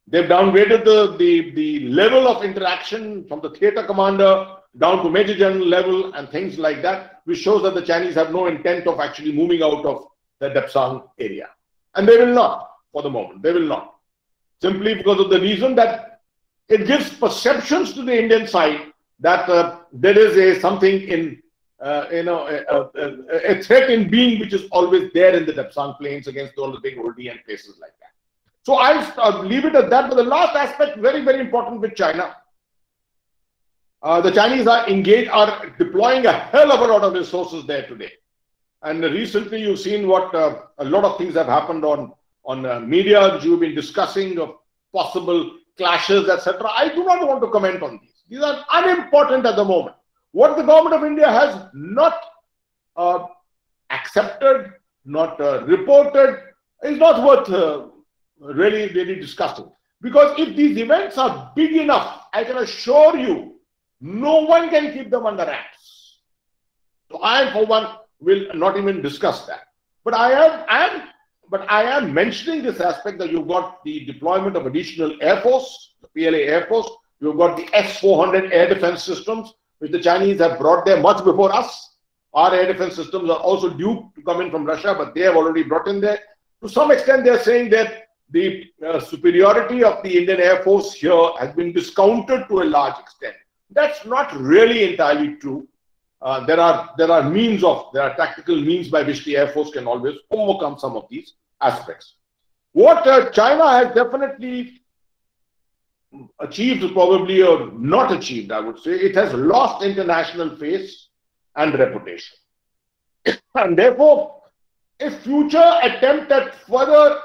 They've downgraded the level of interaction from the theater commander down to major general level and things like that, which shows that the Chinese have no intent of actually moving out of the Dapsang area. And they will not, for the moment. They will not. Simply because of the reason that it gives perceptions to the Indian side that there is something in, a threat in being which is always there in the Dapsang plains against all the big Oldie and places like that. So I'll leave it at that. But the last aspect, very, very important with China. The Chinese are deploying a hell of a lot of resources there today. And recently you've seen what a lot of things have happened on media, which you've been discussing of possible clashes, etc. I do not want to comment on these. These are unimportant at the moment. What the government of India has not accepted, not reported, is not worth really discussing. Because if these events are big enough, I can assure you, no one can keep them under wraps. So I, for one, will not even discuss that. But I am mentioning this aspect that you've got the deployment of additional Air Force, the PLA Air Force. You've got the S-400 air defense systems, which the Chinese have brought there much before us. Our air defense systems are also due to come in from Russia, but they have already brought in there. To some extent, they're saying that the superiority of the Indian Air Force here has been discounted to a large extent. That's not really entirely true. There are tactical means by which the Air Force can always overcome some of these aspects. What China has definitely achieved, probably, or not achieved, I would say, it has lost international face and reputation. And therefore, a future attempt at further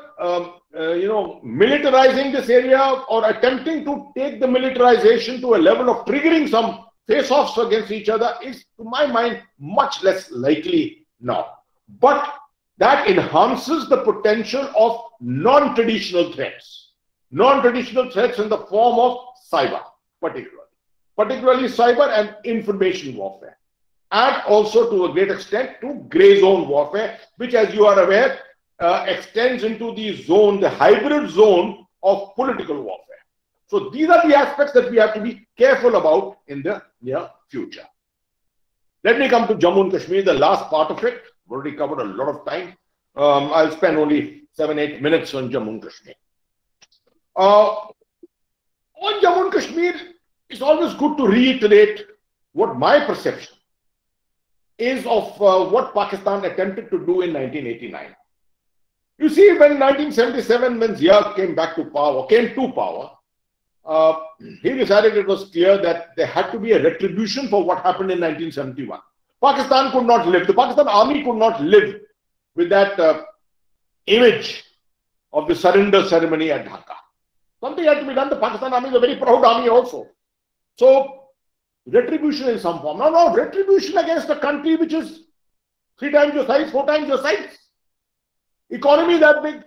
militarizing this area or attempting to take the militarization to a level of triggering some face-offs against each other is, to my mind, much less likely now. But that enhances the potential of non-traditional threats. Non-traditional threats in the form of cyber, particularly cyber and information warfare. And also, to a great extent, to grey zone warfare, which, as you are aware, extends into the hybrid zone of political warfare. So these are the aspects that we have to be careful about in the near future. Let me come to Jammu and Kashmir, the last part of it. We've already covered a lot of time. I'll spend only 7-8 minutes on Jammu and Kashmir. On Jammu and Kashmir, it's always good to reiterate what my perception is of what Pakistan attempted to do in 1989. You see, when 1977, when Zia came to power, he decided it was clear that there had to be a retribution for what happened in 1971. Pakistan could not live, the Pakistan army could not live with that image of the surrender ceremony at Dhaka. Something had to be done. The Pakistan army is a very proud army also. So, retribution in some form. Now, retribution against a country which is 3 times your size, 4 times your size. Economy that big.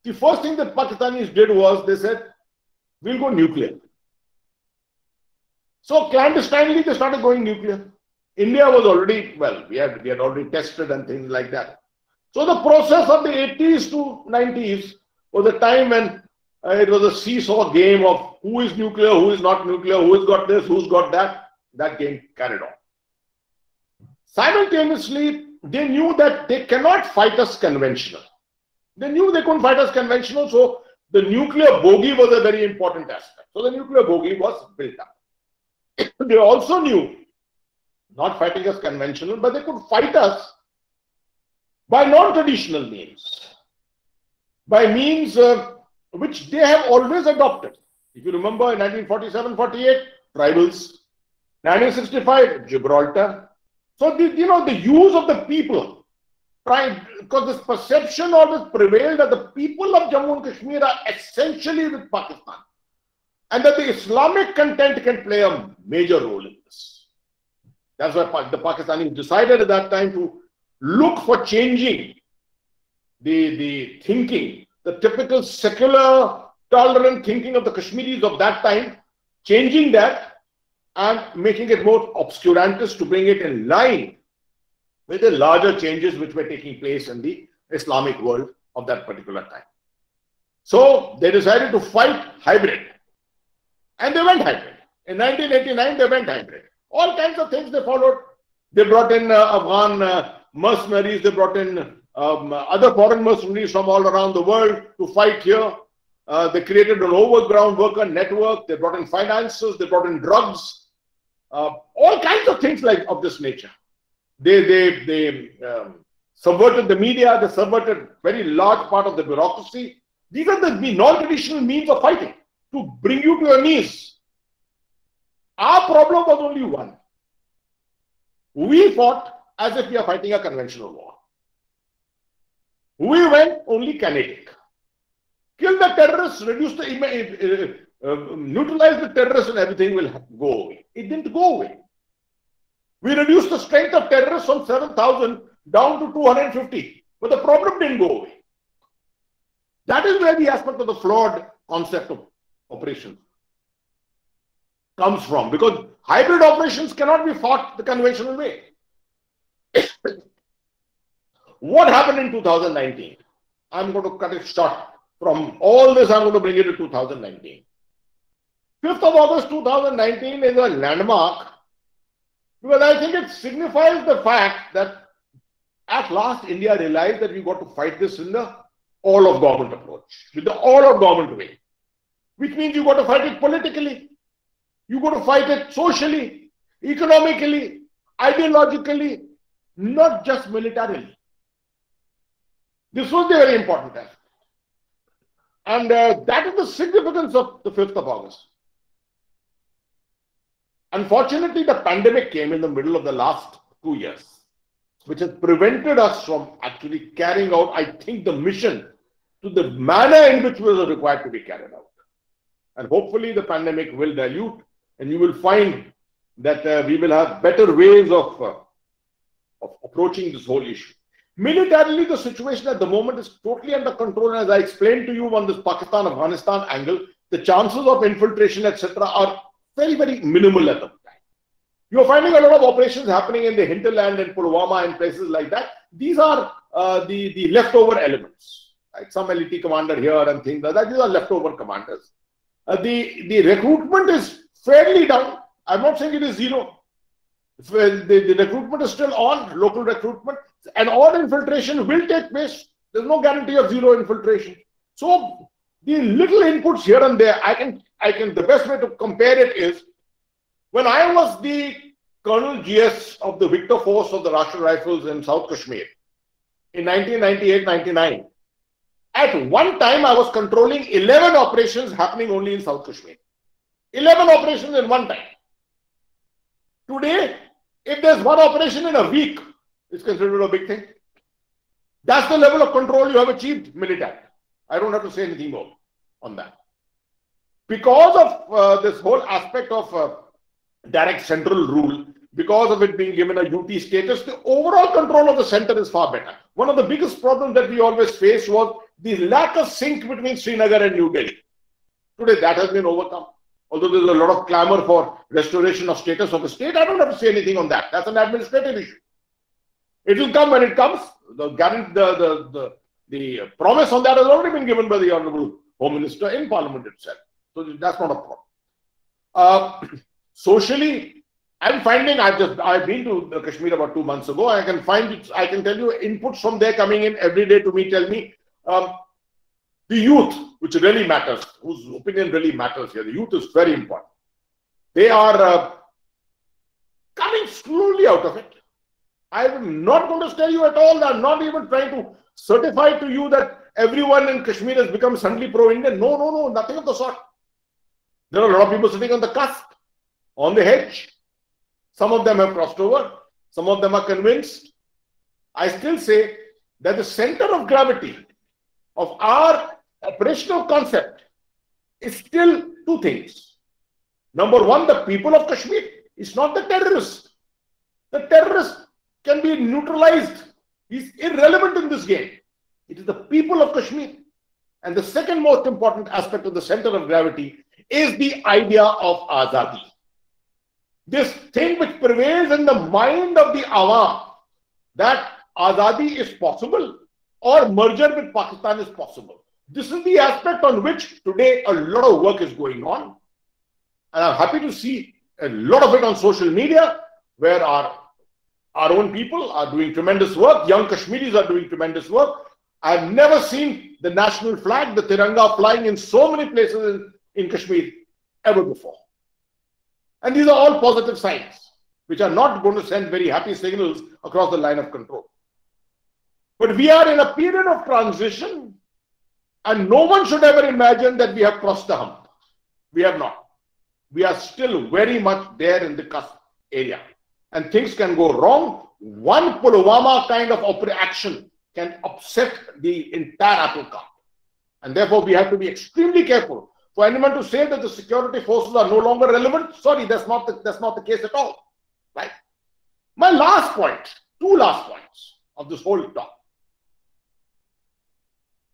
The first thing that Pakistanis did was they said, we'll go nuclear. So clandestinely they started going nuclear. India was already, well, we had already tested and things like that. So the process of the 80s to 90s was a time when it was a seesaw game of who is nuclear, who is not nuclear, who has got this, who's got that. That game carried on. Simultaneously, they knew that they cannot fight us conventional. They knew they couldn't fight us conventional, so the nuclear bogey was a very important aspect. So the nuclear bogey was built up. They also knew, not fighting us conventional, but they could fight us by non-traditional means, by means which they have always adopted. If you remember, in 1947-48, tribals. 1965, Gibraltar. So the use of the people, because this perception always prevailed that the people of Jammu and Kashmir are essentially with Pakistan, and that the Islamic content can play a major role in this. That's why the Pakistanis decided at that time to look for changing the thinking, the typical secular, tolerant thinking of the Kashmiris of that time, changing that and making it more obscurantist to bring it in line with the larger changes which were taking place in the Islamic world of that particular time. So they decided to fight hybrid, and they went hybrid. In 1989, they went hybrid. All kinds of things they followed. They brought in Afghan mercenaries, they brought in other foreign mercenaries from all around the world to fight here. They created an overground worker network. They brought in finances. They brought in drugs. All kinds of things of this nature. They subverted the media. They subverted very large part of the bureaucracy. These are the non-traditional means of fighting to bring you to your knees. Our problem was only one. We fought as if we are fighting a conventional war. We went only kinetic. Kill the terrorists, neutralize the terrorists, and everything will go away. It didn't go away. We reduced the strength of terrorists from 7,000 down to 250, but the problem didn't go away. That is where the aspect of the flawed concept of operation comes from, because hybrid operations cannot be fought the conventional way. What happened in 2019? I'm going to cut it short. From all this, I'm going to bring it to 2019. 5th of August 2019 is a landmark, because I think it signifies the fact that at last India realized that we got to fight this in the all of government approach, with the all of government way, which means you got to fight it politically, you got to fight it socially, economically, ideologically, not just militarily. This was the very important aspect. And that is the significance of the 5th of August. Unfortunately, the pandemic came in the middle of the last 2 years, which has prevented us from actually carrying out, I think, the mission to the manner in which it was required to be carried out. And hopefully the pandemic will dilute, and you will find that we will have better ways of approaching this whole issue. Militarily, the situation at the moment is totally under control. And as I explained to you on this Pakistan-Afghanistan angle, the chances of infiltration, etc., are very, very minimal at the time. You are finding a lot of operations happening in the hinterland and Pulwama and places like that. These are the leftover elements, right? Some LET commander here and things like that. These are leftover commanders. The recruitment is fairly down. I'm not saying it is zero. The recruitment is still on, local recruitment, and all infiltration will take place. There's no guarantee of zero infiltration. So the little inputs here and there, the best way to compare it is, when I was the Colonel GS of the Victor Force of the Rashtriya Rifles in South Kashmir in 1998-99, at one time I was controlling 11 operations happening only in South Kashmir. 11 operations in one time. Today, if there's one operation in a week, it's considered a big thing. That's the level of control you have achieved militarily. I don't have to say anything more on that. Because of this whole aspect of direct central rule, because of it being given a UT status, the overall control of the center is far better. One of the biggest problems that we always faced was the lack of sync between Srinagar and New Delhi. Today, that has been overcome. Although there's a lot of clamor for restoration of status of the state, I don't have to say anything on that. That's an administrative issue. It will come when it comes. The promise on that has already been given by the Honorable Home Minister in Parliament itself. So that's not a problem. Socially, I'm finding, I've been to Kashmir about 2 months ago. I can tell you inputs from there coming in every day to me, tell me The youth, which really matters, whose opinion really matters here, the youth is very important. They are coming slowly out of it. I am not going to tell you at all. I'm not even trying to certify to you that everyone in Kashmir has become suddenly pro-Indian. No, no, no, nothing of the sort. There are a lot of people sitting on the cusp, on the edge. Some of them have crossed over. Some of them are convinced. I still say that the center of gravity of our operational concept is still two things. Number one, the people of Kashmir. It's not the terrorists. The terrorist can be neutralized. He's irrelevant in this game. It is the people of Kashmir. And the second most important aspect of the center of gravity is the idea of Azadi. This thing which prevails in the mind of the Awam, that Azadi is possible or merger with Pakistan is possible. This is the aspect on which today a lot of work is going on. And I'm happy to see a lot of it on social media, where our own people are doing tremendous work. Young Kashmiris are doing tremendous work. I've never seen the national flag, the Tiranga, flying in so many places in Kashmir ever before. And these are all positive signs, which are not going to send very happy signals across the line of control. But we are in a period of transition, and no one should ever imagine that we have crossed the hump. We have not. We are still very much there in the cusp area. And things can go wrong. One Pulwama kind of action can upset the entire apple cart. And therefore, we have to be extremely careful. For anyone to say that the security forces are no longer relevant, sorry, that's not the case at all. Right? My last point, two last points of this whole talk.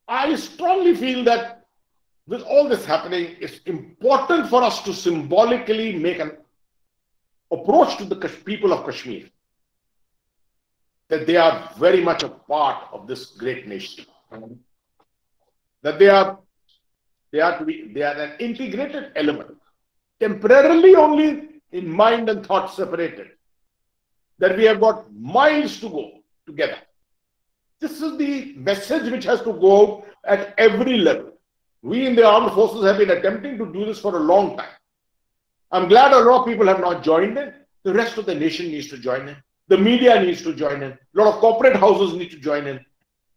I strongly feel that with all this happening, it's important for us to symbolically make an approach to the people of Kashmir, that they are very much a part of this great nation, that they are an integrated element, temporarily only in mind and thought separated, that we have got miles to go together. This is the message which has to go out at every level. We in the armed forces have been attempting to do this for a long time. I'm glad a lot of people have not joined in. The rest of the nation needs to join in. The media needs to join in. A lot of corporate houses need to join in.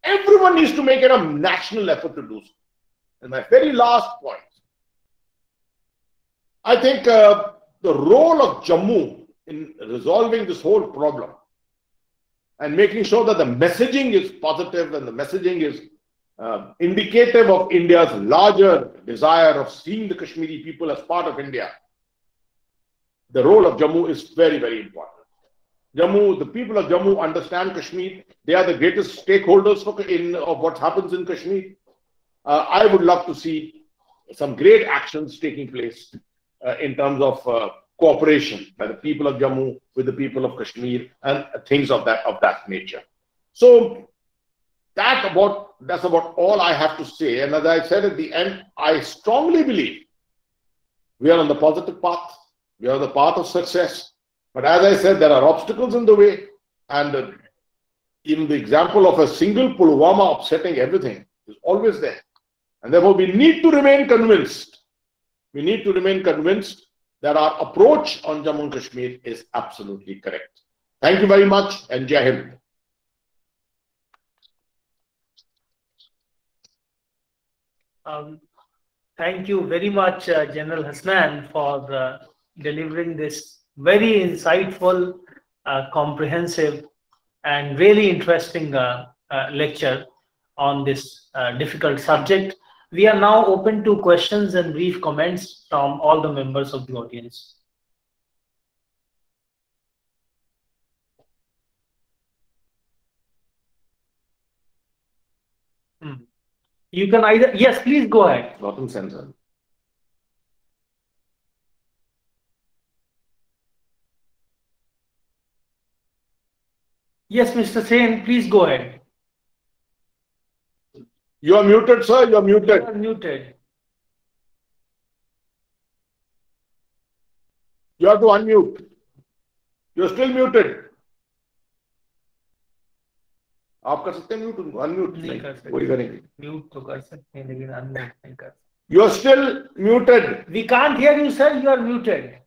Everyone needs to make it a national effort to do so. And my very last point, I think the role of Jammu in resolving this whole problem and making sure that the messaging is positive and the messaging is indicative of India's larger desire of seeing the Kashmiri people as part of India. The role of Jammu is very, very important. Jammu, the people of Jammu understand Kashmir. They are the greatest stakeholders of what happens in Kashmir. I would love to see some great actions taking place in terms of cooperation by the people of Jammu with the people of Kashmir and things of that nature. So that's about all I have to say. And as I said at the end, I strongly believe we are on the positive path. We are on the path of success. But as I said, there are obstacles in the way. And even the example of a single Pulwama upsetting everything is always there. And therefore, we need to remain convinced. We need to remain convinced that our approach on Jammu and Kashmir is absolutely correct. Thank you very much, and Jai Hind. Thank you very much, General Hasnan, for delivering this very insightful, comprehensive, and really interesting lecture on this difficult subject. We are now open to questions and brief comments from all the members of the audience. You can either, yes, please go ahead. Gautam Sen. Yes, Mr. Sen, please go ahead. You are muted, sir. You are muted. You are muted. You have to unmute. You are still muted. आप कर सकते हैं mute, unmute नहीं कर सकते, वही करेंगे। Mute तो कर सकते हैं लेकिन अनम्यूट नहीं कर सकते। You are still muted. We can't hear you, sir. You are muted.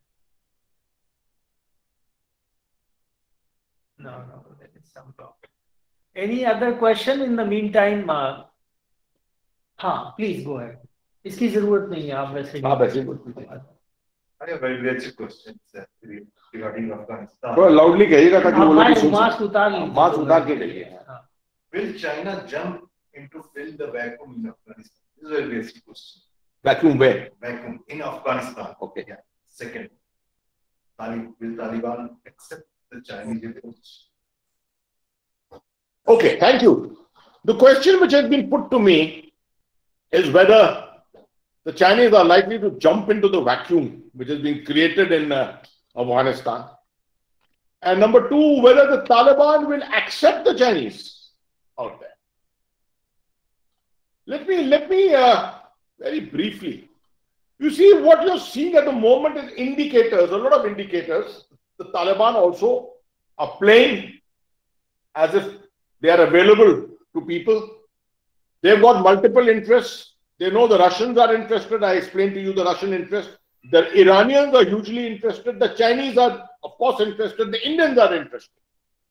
No, there is some problem. Any other question in the meantime? हाँ, please go ahead. इसकी जरूरत नहीं है, आप वैसे आप ऐसे बोलिए। I have a very basic question, sir, regarding Afghanistan. थोड़ा लाउडली कहिएगा ताकि वो लोग सुन मास्क सकें। उतार लीजिए, मास्क उतार के कहिए। Will China jump in to fill the vacuum in Afghanistan? This is a very basic question. Vacuum where? Vacuum in Afghanistan. Okay. Yeah. Second, will Taliban accept the Chinese approach? Okay, thank you. The question which has been put to me is whether the Chinese are likely to jump into the vacuum which has been created in Afghanistan. And number two, whether the Taliban will accept the Chinese out there. Let me very briefly. You see, what you're seeing at the moment is indicators, a lot of indicators. The Taliban also are playing as if they are available to people. They've got multiple interests. They know the Russians are interested. I explained to you the Russian interest. The Iranians are hugely interested. The Chinese are, of course, interested. The Indians are interested.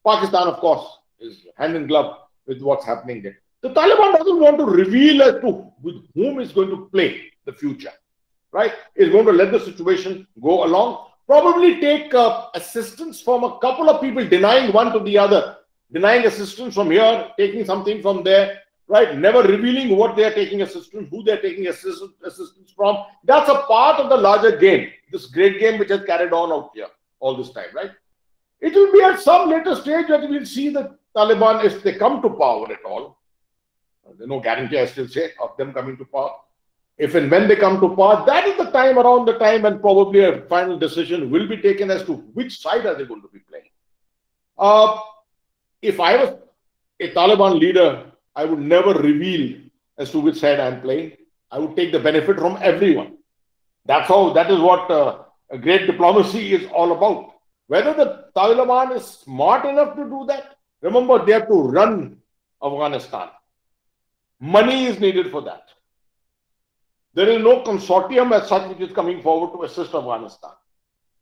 Pakistan, of course, is hand in glove with what's happening there. The Taliban doesn't want to reveal as to with whom is going to play the future, right? It's going to let the situation go along. Probably take assistance from a couple of people, denying one to the other, denying assistance from here, taking something from there, right? Never revealing what they are taking assistance, who they are taking assistance from. That's a part of the larger game, this great game which has carried on out here all this time, right? It will be at some later stage that we'll see the Taliban, if they come to power at all. There's no guarantee, I still say, of them coming to power. If and when they come to power, that is the time, around the time, and probably a final decision will be taken as to which side are they going to be playing. If I was a Taliban leader, I would never reveal as to which side I'm playing. I would take the benefit from everyone. That is what a great diplomacy is all about. Whether the Taliban is smart enough to do that, remember they have to run Afghanistan. Money is needed for that. There is no consortium as such which is coming forward to assist Afghanistan.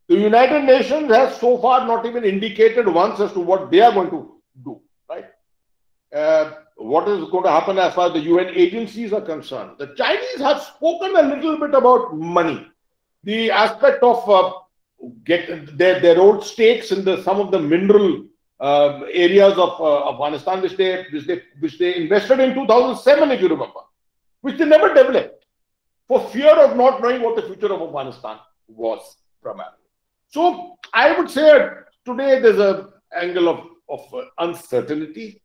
The United Nations has so far not even indicated once as to what they are going to do, right? What is going to happen as far as the UN agencies are concerned. The Chinese have spoken a little bit about money. The aspect of get their old stakes in some of the mineral areas of Afghanistan, which they invested in 2007, if you remember, which they never developed for fear of not knowing what the future of Afghanistan was primarily. So I would say today there's an angle of uncertainty,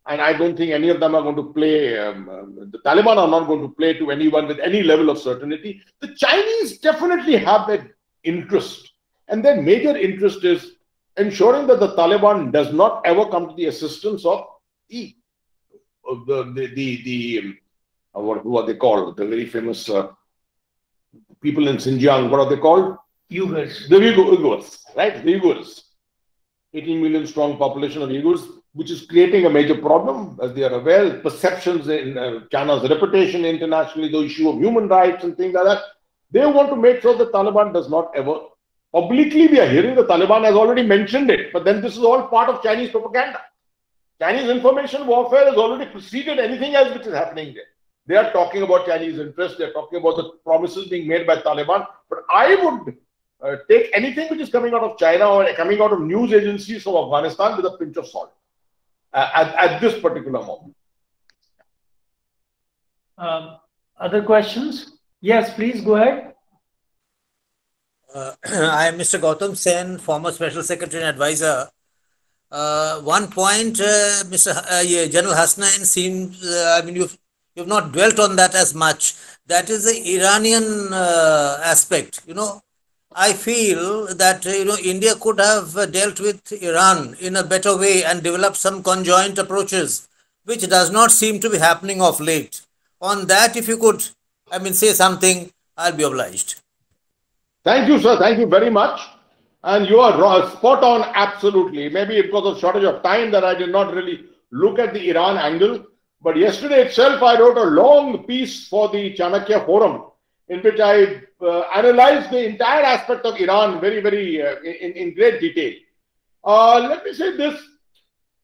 and I don't think any of them are going to play. The Taliban are not going to play to anyone with any level of certainty. The Chinese definitely have that interest, and their major interest is ensuring that the Taliban does not ever come to the assistance of what are they called? The very famous people in Xinjiang. What are they called? Uyghurs. The Uyghurs, right? The Uyghurs. 18 million strong population of Uyghurs, which is creating a major problem, as they are aware. Perceptions in China's reputation internationally, the issue of human rights and things like that. They want to make sure the Taliban does not ever. Publicly, we are hearing the Taliban has already mentioned it, but then this is all part of Chinese propaganda. Chinese information warfare has already preceded anything else which is happening there. They are talking about Chinese interests. They are talking about the promises being made by Taliban. But I would take anything which is coming out of China or coming out of news agencies of Afghanistan with a pinch of salt at this particular moment. Other questions? Yes, please go ahead. I am Mr. Gautam Sen, former Special Secretary and Advisor. One point, General Hasnain seems, you've not dwelt on that as much. That is the Iranian aspect. I feel that India could have dealt with Iran in a better way and developed some conjoint approaches, which does not seem to be happening of late. On that, if you could, say something, I'll be obliged. Thank you, sir. Thank you very much. And you are spot on, absolutely. Maybe because of shortage of time that I did not really look at the Iran angle. But yesterday itself, I wrote a long piece for the Chanakya Forum in which I analyzed the entire aspect of Iran very in great detail. Let me say this.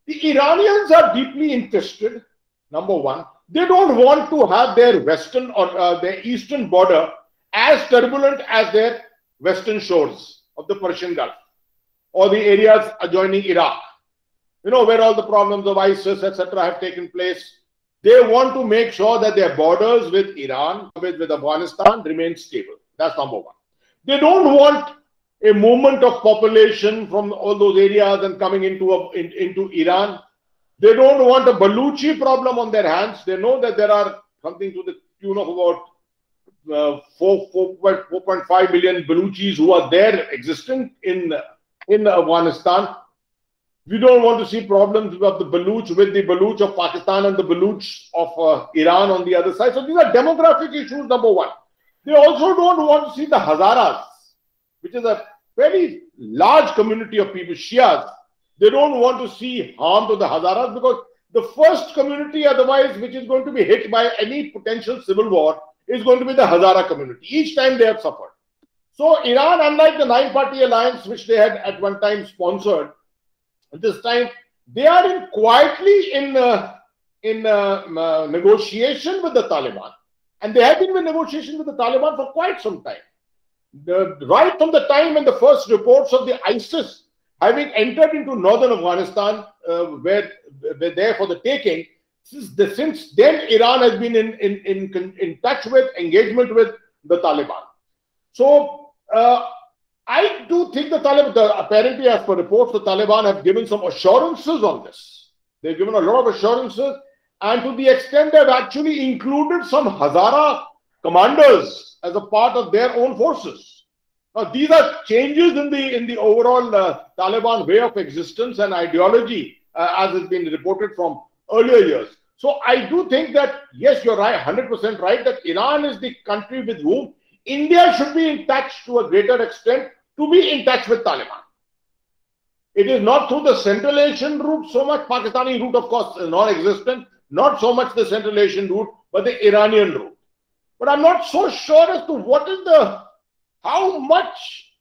The Iranians are deeply interested, number one. They don't want to have their western or their eastern border as turbulent as their western shores of the Persian Gulf or the areas adjoining Iraq, where all the problems of ISIS, etc. have taken place. They want to make sure that their borders with Iran, with Afghanistan remain stable. That's number one. They don't want a movement of population from all those areas and coming into Iran. They don't want a Baluchi problem on their hands. They know that there are something to the tune of about 4.5 million Baluchis who are there existent in Afghanistan. We don't want to see problems of the Baluch with the Baluch of Pakistan and the Baluch of Iran on the other side. So these are demographic issues, number one. They also don't want to see the Hazaras, which is a very large community of people, Shias. They don't want to see harm to the Hazaras because the first community otherwise which is going to be hit by any potential civil war is going to be the Hazara community. Each time they have suffered. So Iran, unlike the 9-party alliance which they had at one time sponsored, this time they are quietly in negotiation with the Taliban. And they have been in negotiation with the Taliban for quite some time. Right from the time when the first reports of the ISIS having entered into northern Afghanistan were there for the taking, since then Iran has been in touch with, engagement with the Taliban. So I do think the Taliban, apparently as per reports, the Taliban have given some assurances on this. They've given a lot of assurances, and to the extent they've actually included some Hazara commanders as a part of their own forces. Now, these are changes in the overall Taliban way of existence and ideology, as has been reported from earlier years. So I do think that, yes, you're right, 100% right, that Iran is the country with whom India should be in touch to a greater extent, to be in touch with Taliban. It is not through the Central Asian route so much. Pakistani route, of course, is non-existent. Not so much the Central Asian route, but the Iranian route. But I'm not so sure as to how much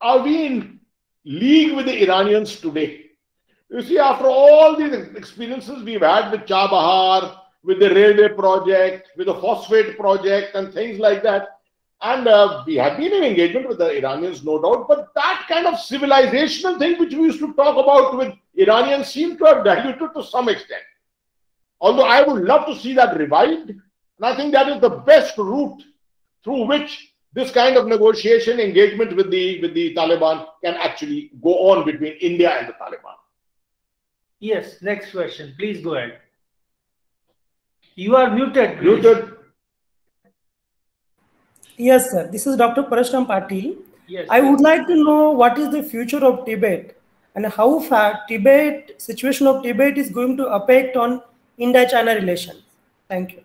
are we in league with the Iranians today. You see, after all these experiences we've had with Chabahar, with the railway project, with the phosphate project and things like that, and we have been in engagement with the Iranians, no doubt, but that kind of civilizational thing which we used to talk about with Iranians seem to have diluted to some extent. Although I would love to see that revived, and I think that is the best route through which this kind of negotiation engagement with the Taliban can actually go on between India and the Taliban. Yes, next question. Please go ahead. You are muted. Please. Muted. Yes, sir. This is Dr. Parashram Patil. Yes, I would like to know what is the future of Tibet and how far situation of Tibet is going to affect on India-China relations. Thank you.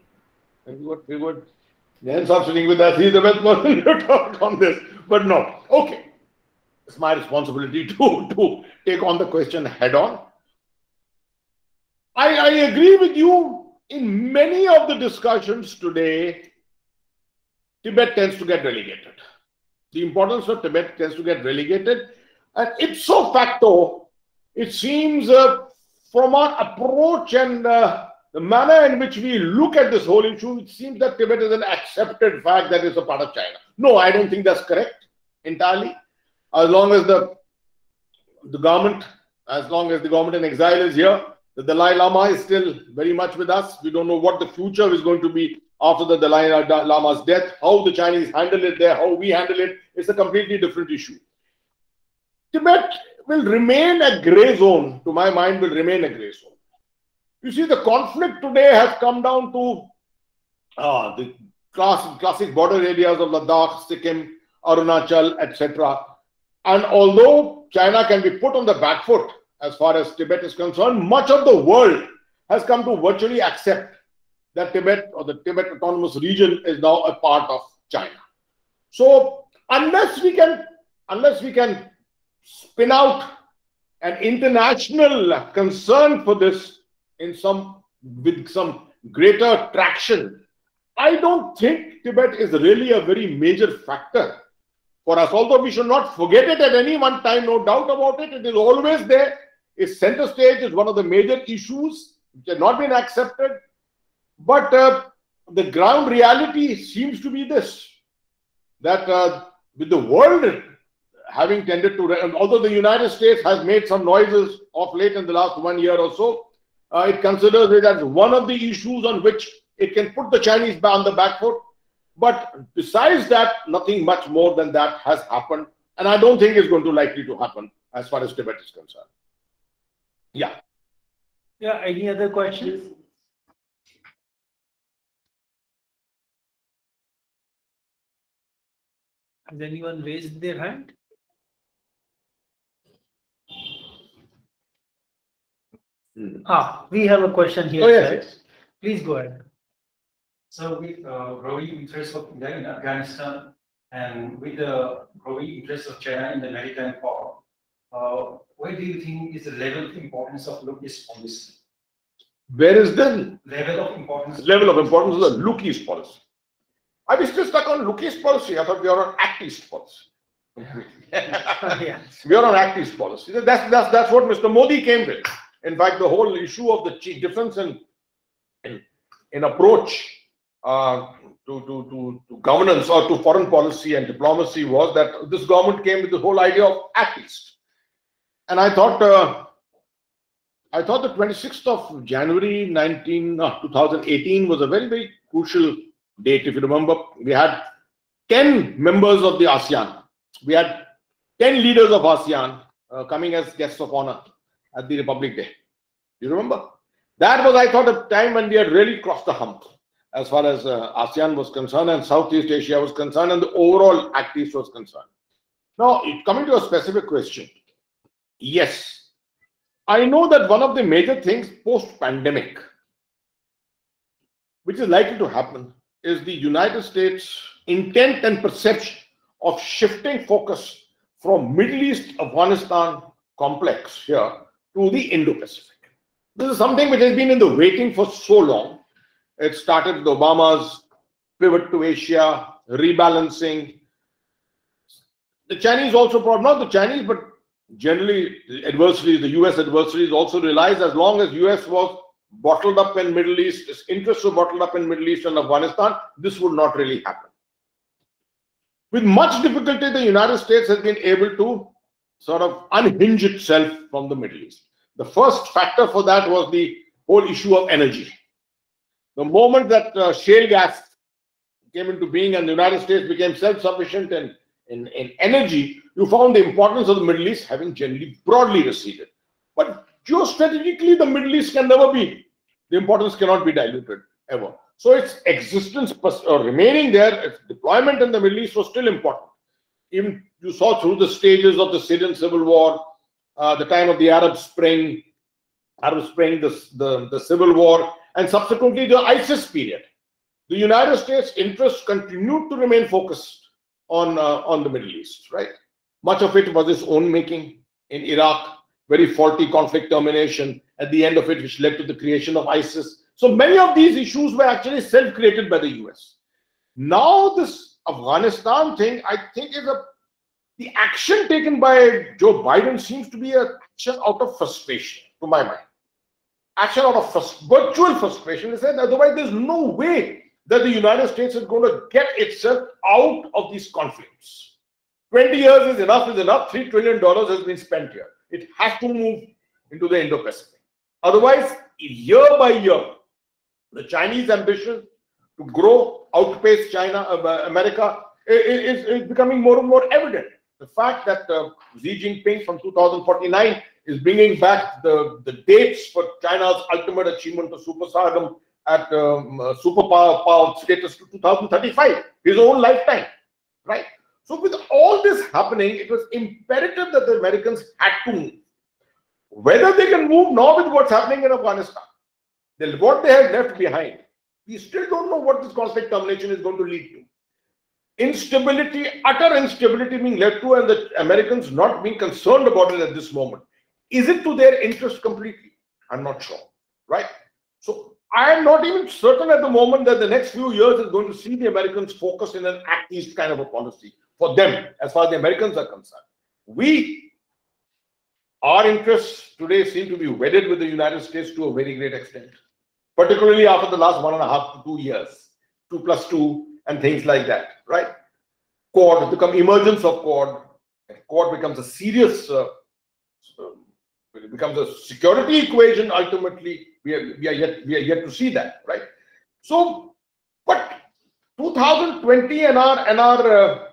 Very good. Jayant Saab sitting with us. He's the best person to talk on this. But no. Okay. It's my responsibility to take on the question head on. I agree with you. In many of the discussions today, Tibet tends to get relegated. The importance of Tibet tends to get relegated. And ipso facto, it seems from our approach and the manner in which we look at this whole issue, it seems that Tibet is an accepted fact that it's a part of China. No, I don't think that's correct entirely. As long as the government in exile is here, the Dalai Lama is still very much with us. We don't know what the future is going to be after the Dalai Lama's death. How the Chinese handle it there, how we handle it, is a completely different issue. Tibet will remain a grey zone, to my mind, will remain a grey zone. You see, the conflict today has come down to the classic border areas of Ladakh, Sikkim, Arunachal, etc. And although China can be put on the back foot as far as Tibet is concerned, much of the world has come to virtually accept that Tibet or the Tibet Autonomous Region is now a part of China. So unless we can spin out an international concern for this, with some greater traction, I don't think Tibet is really a very major factor for us. Although we should not forget it at any one time, no doubt about it. It is always there. Its center stage is one of the major issues which have not been accepted. But the ground reality seems to be this, that with the world having tended to, although the United States has made some noises of late in the last 1 year or so, it considers it as one of the issues on which it can put the Chinese on the back foot. But besides that, nothing much more than that has happened. And I don't think it's going to likely to happen as far as Tibet is concerned. Yeah. Yeah, any other questions? Has anyone raised their hand? We have a question here. Oh, yes, sir. yes. Please go ahead. So with growing interest of India in Afghanistan and with the growing interest of China in the maritime power, what do you think is the level of importance of Look-East policy? Where is the Level of importance of the Look-East policy? Are we still stuck on Look-East policy? I thought we are on Act-East policy. Yeah. We are on Act-East policy. That's what Mr. Modi came with. In fact, the whole issue of the difference in approach to governance or to foreign policy and diplomacy was that this government came with the whole idea of Act-East. And I thought the 26th of January 2018 was a very, very crucial date. If you remember, we had 10 members of the ASEAN. We had 10 leaders of ASEAN coming as guests of honor at the Republic Day. You remember? That was, I thought, a time when we had really crossed the hump as far as ASEAN was concerned and Southeast Asia was concerned and the overall Act-East was concerned. Now, coming to a specific question. Yes, I know that one of the major things post-pandemic, which is likely to happen, is the United States' intent and perception of shifting focus from Middle East Afghanistan complex here to the Indo-Pacific. This is something which has been in the waiting for so long. It started with Obama's pivot to Asia, rebalancing. The Chinese also, not the Chinese, but generally the adversaries, the US adversaries also realized as long as US was bottled up in Middle East, its interests were bottled up in Middle East and Afghanistan, this would not really happen. With much difficulty, the United States has been able to sort of unhinge itself from the Middle East. The first factor for that was the whole issue of energy. The moment that shale gas came into being and the United States became self-sufficient in energy, you found the importance of the Middle East having generally broadly receded. But geostrategically, the Middle East can never be, the importance cannot be diluted ever. So its existence remaining there, its deployment in the Middle East was still important. Even you saw through the stages of the Syrian civil war, the time of the Arab Spring, the Civil War, and subsequently the ISIS period. The United States' interests continued to remain focused on the Middle East, right? Much of it was its own making in Iraq, very faulty conflict termination at the end of it, which led to the creation of ISIS. So many of these issues were actually self-created by the US. Now this Afghanistan thing, I think, is the action taken by Joe Biden seems to be an action out of frustration, to my mind. Action out of virtual frustration. They said otherwise there's no way that the United States is going to get itself out of these conflicts. 20 years is enough, $3 trillion has been spent here. It has to move into the Indo-Pacific. Otherwise, year by year, the Chinese ambition to grow, outpace America is becoming more and more evident. The fact that Xi Jinping from 2049 is bringing back the dates for China's ultimate achievement of superstardom at superpower status to 2035, his own lifetime, right? So with all this happening, it was imperative that the Americans had to move. Whether they can move now with what's happening in Afghanistan, what they have left behind, we still don't know what this conflict termination is going to lead to. Instability, utter instability being led to, and the Americans not being concerned about it at this moment. Is it to their interest completely? I'm not sure, right? I am not even certain at the moment that the next few years is going to see the Americans focus in an Act East kind of a policy for them, as far as the Americans are concerned. Our interests today seem to be wedded with the United States to a very great extent, particularly after the last 1.5 to 2 years, 2+2 and things like that, right? Quad, emergence of Quad. Quad becomes a serious, it becomes a security equation ultimately. We are yet to see that, right? So, but 2020 and our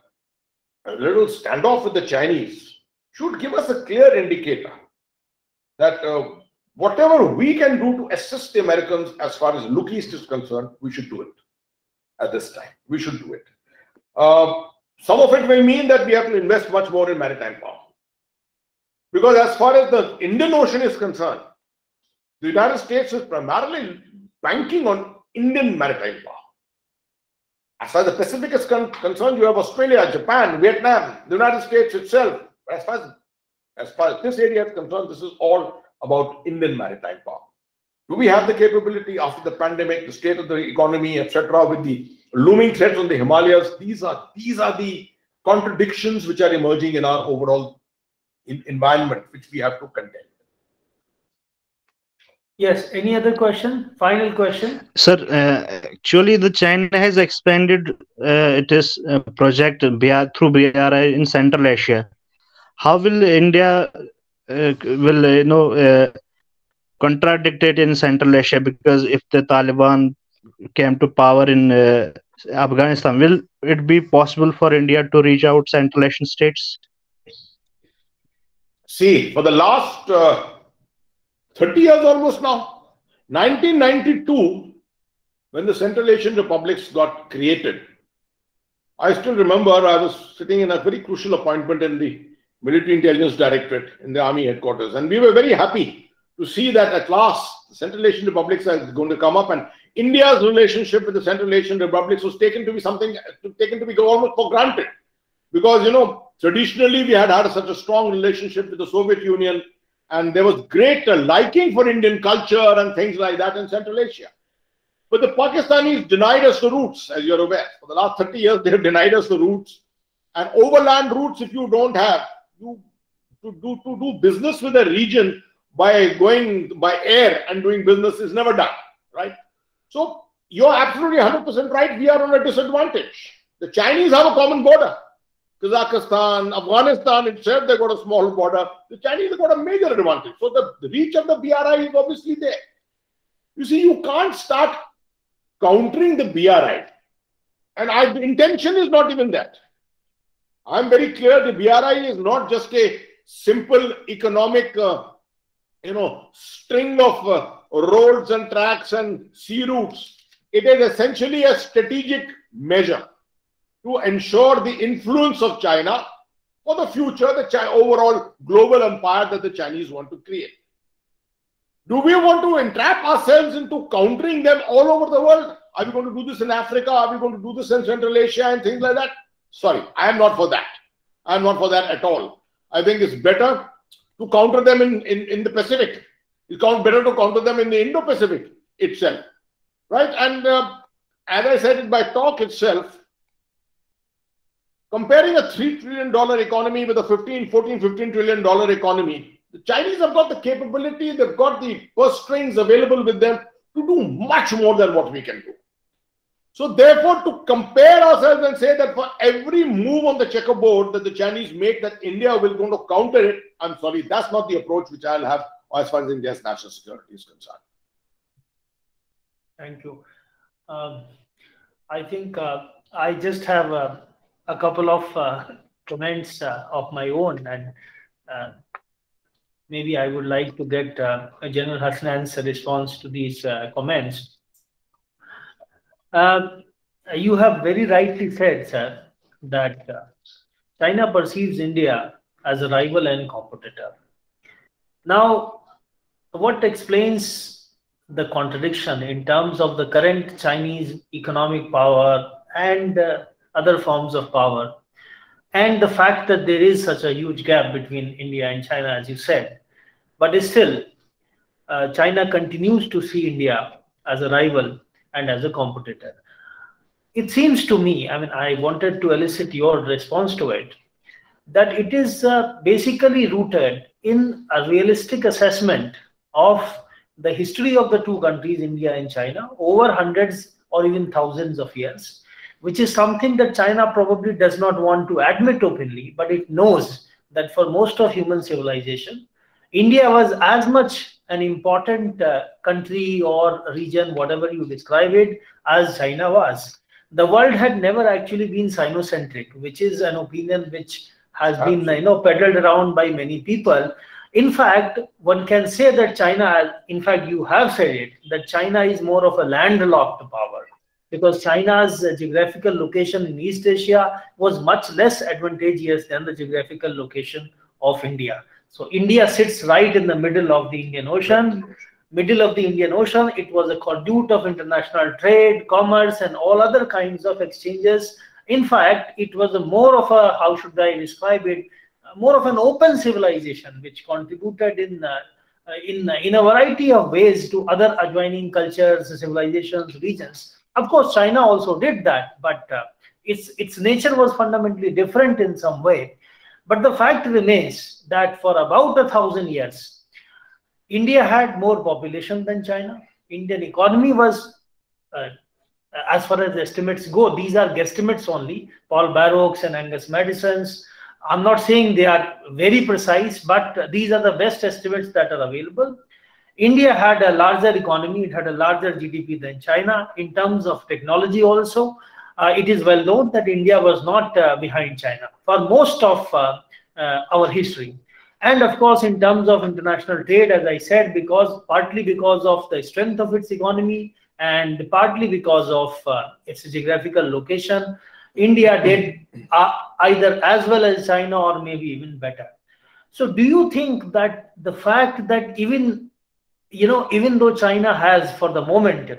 little standoff with the Chinese should give us a clear indicator that whatever we can do to assist the Americans as far as Look East is concerned, we should do it at this time. We should do it. Some of it may mean that we have to invest much more in maritime power. Because as far as the Indian Ocean is concerned, the United States is primarily banking on Indian maritime power. As far as the Pacific is concerned, you have Australia, Japan, Vietnam, the United States itself. But as far as this area is concerned, this is all about Indian maritime power. Do we have the capability after the pandemic, the state of the economy, etc., with the looming threats on the Himalayas? These are the contradictions which are emerging in our overall environment, which we have to contend. Yes, any other question? Final question? Sir, actually the China has expanded its project through BRI in Central Asia. How will India contradict it in Central Asia? Because if the Taliban came to power in Afghanistan, will it be possible for India to reach out Central Asian states? See, for the last 30 years almost now, 1992, when the Central Asian republics got created, I still remember I was sitting in a very crucial appointment in the Military Intelligence Directorate in the Army headquarters, and we were very happy to see that at last the Central Asian republics are going to come up, and India's relationship with the Central Asian republics was taken to be almost for granted, because traditionally we had such a strong relationship with the Soviet Union, and there was great liking for Indian culture and things like that in Central Asia. But the Pakistanis denied us the routes, as you're aware. For the last 30 years, they have denied us the routes. And overland routes, if you don't have, to do business with a region by going by air and doing business is never done, right? So you're absolutely 100% right. We are on a disadvantage. The Chinese have a common border. Kazakhstan, Afghanistan itself, they got a small border. The Chinese have got a major advantage. So the reach of the BRI is obviously there. You see, you can't start countering the BRI. And the intention is not even that. I'm very clear the BRI is not just a simple economic, string of roads and tracks and sea routes. It is essentially a strategic measure to ensure the influence of China for the future, the overall global empire that the Chinese want to create. Do we want to entrap ourselves into countering them all over the world? Are we going to do this in Africa? Are we going to do this in Central Asia and things like that? Sorry, I am not for that. I am not for that at all. I think it's better to counter them in the Pacific. It's better to counter them in the Indo-Pacific itself. Right? And as I said in my talk itself, comparing a $3 trillion economy with a $15 trillion economy, the Chinese have got the capability, they've got the purse strings available with them to do much more than what we can do. So therefore, to compare ourselves and say that for every move on the checkerboard that the Chinese make, that India will going to counter it, I'm sorry, that's not the approach which I'll have as far as India's national security is concerned. Thank you. I think I just have a couple of comments of my own, and maybe I would like to get General Hasnan's response to these comments. You have very rightly said, sir, that China perceives India as a rival and competitor. Now, what explains the contradiction in terms of the current Chinese economic power and other forms of power, and the fact that there is such a huge gap between India and China, as you said, but still, China continues to see India as a rival and as a competitor. It seems to me, I mean, I wanted to elicit your response to it, that it is basically rooted in a realistic assessment of the history of the two countries, India and China, over hundreds or even thousands of years, which is something that China probably does not want to admit openly, but it knows that for most of human civilization, India was as much an important country or region, whatever you describe it, as China was. The world had never actually been Sinocentric, which is an opinion which has been peddled around by many people. In fact, one can say that China, in fact, you have said it, that China is more of a landlocked power, because China's geographical location in East Asia was much less advantageous than the geographical location of India. So India sits right in the middle of the Indian Ocean. It was a conduit of international trade, commerce, and all other kinds of exchanges. In fact, it was more of a, how should I describe it, more of an open civilization, which contributed in a variety of ways to other adjoining cultures, civilizations, regions. Of course, China also did that, but its nature was fundamentally different in some way. But the fact remains that for about 1,000 years, India had more population than China. Indian economy was, as far as estimates go, these are guesstimates only, Paul Barrows and Angus Madison's. I'm not saying they are very precise, but these are the best estimates that are available. India had a larger economy, it had a larger GDP than China. In terms of technology also, it is well known that India was not behind China for most of our history. And of course, in terms of international trade, as I said, partly because of the strength of its economy and partly because of its geographical location, India did either as well as China or maybe even better. So do you think that the fact that even though China has for the moment,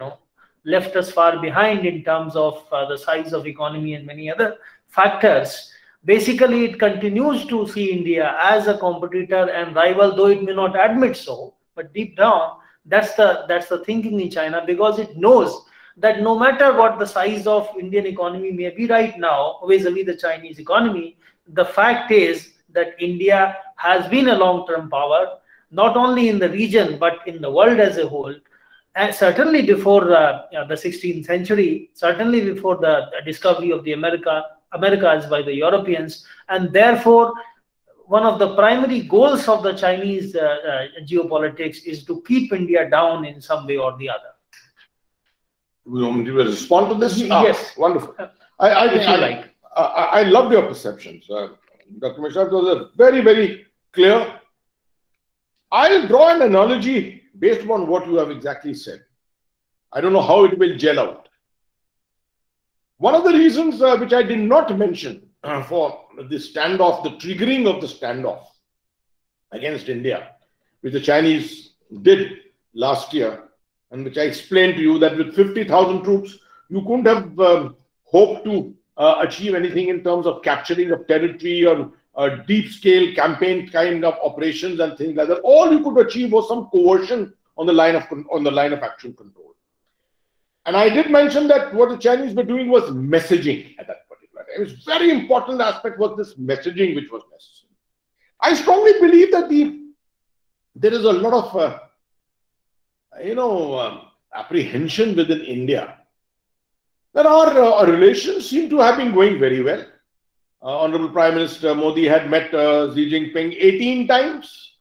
left us far behind in terms of the size of economy and many other factors, basically it continues to see India as a competitor and rival, though it may not admit so, but deep down, that's the thinking in China, because it knows that no matter what the size of Indian economy may be right now vis-a-vis the Chinese economy, the fact is that India has been a long-term power, not only in the region, but in the world as a whole. And certainly before the 16th century, certainly before the discovery of the Americas by the Europeans, and therefore one of the primary goals of the Chinese geopolitics is to keep India down in some way or the other. You will respond to this? Yes. Wonderful. I loved your perceptions. Dr. Mishra, those are very, very clear. I'll draw an analogy based on what you have exactly said. I don't know how it will gel out. One of the reasons which I did not mention for the standoff, the triggering of the standoff against India, which the Chinese did last year, and which I explained to you that with 50,000 troops, you couldn't have hoped to achieve anything in terms of capturing of territory or deep-scale campaign kind of operations and things like that. All you could achieve was some coercion on the line of actual control. And I did mention that what the Chinese were doing was messaging at that particular time. It was very important aspect was this messaging which was necessary. I strongly believe that there is a lot of apprehension within India that our relations seem to have been going very well. Honorable Prime Minister Modi had met Xi Jinping 18 times.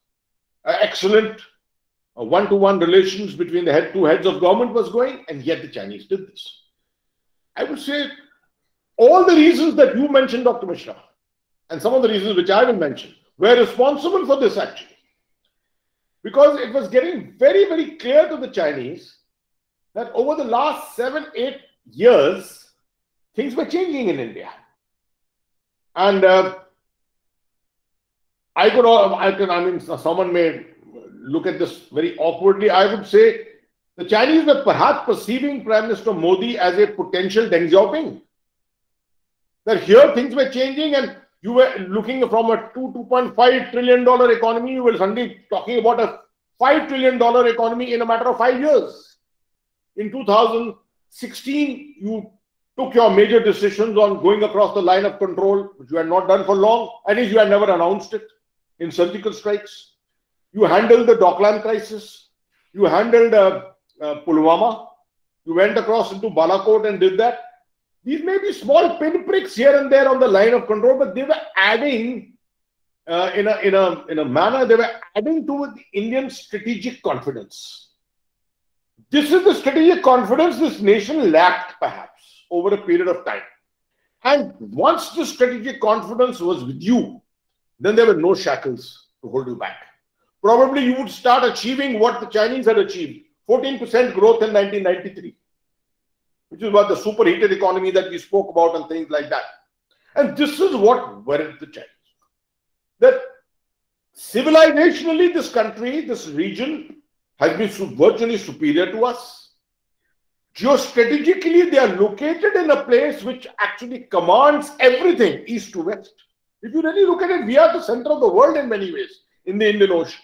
Excellent one-to-one relations between the two heads of government was going, and yet the Chinese did this. I would say all the reasons that you mentioned, Dr. Mishra, and some of the reasons which I will mention, were responsible for this actually. Because it was getting very, very clear to the Chinese that over the last 7-8 years, things were changing in India. And someone may look at this very awkwardly. I would say the Chinese were perhaps perceiving Prime Minister Modi as a potential Deng Xiaoping. That here things were changing and you were looking from a $2.5 trillion economy, you were suddenly talking about a $5 trillion economy in a matter of 5 years. In 2016, you took your major decisions on going across the line of control, which you had not done for long. At least you had never announced it in surgical strikes. You handled the Doklam crisis. You handled Pulwama. You went across into Balakot and did that. These may be small pinpricks here and there on the line of control, but they were adding in a manner. They were adding to the Indian strategic confidence. This is the strategic confidence this nation lacked, perhaps, over a period of time. And once the strategic confidence was with you, then there were no shackles to hold you back. Probably you would start achieving what the Chinese had achieved, 14% growth in 1993, which is what the superheated economy that we spoke about and things like that. And this is what worried the Chinese. That civilizationally, this country, this region, has been virtually superior to us. Geostrategically, they are located in a place which actually commands everything east to west. If you really look at it, we are the center of the world in many ways in the Indian Ocean.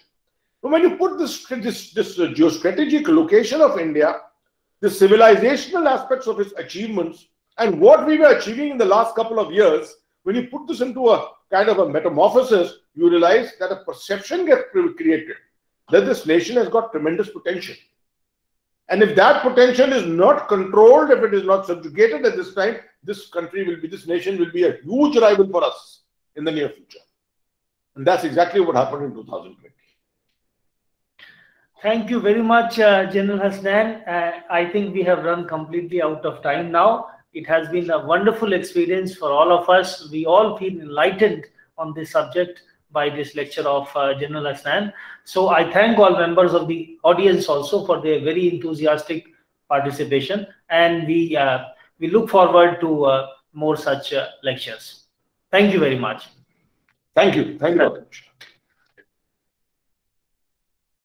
So when you put this geostrategic location of India, the civilizational aspects of its achievements, and what we were achieving in the last couple of years, when you put this into a kind of a metamorphosis, you realize that a perception gets created that this nation has got tremendous potential. And if that potential is not controlled, if it is not subjugated at this time, this nation will be a huge rival for us in the near future. And that's exactly what happened in 2020. Thank you very much, General Hasnain. I think we have run completely out of time now. It has been a wonderful experience for all of us. We all feel enlightened on this subject by this lecture of General Hasnain. So I thank all members of the audience also for their very enthusiastic participation. And we look forward to more such lectures. Thank you very much. Thank you. Thank you, Dr.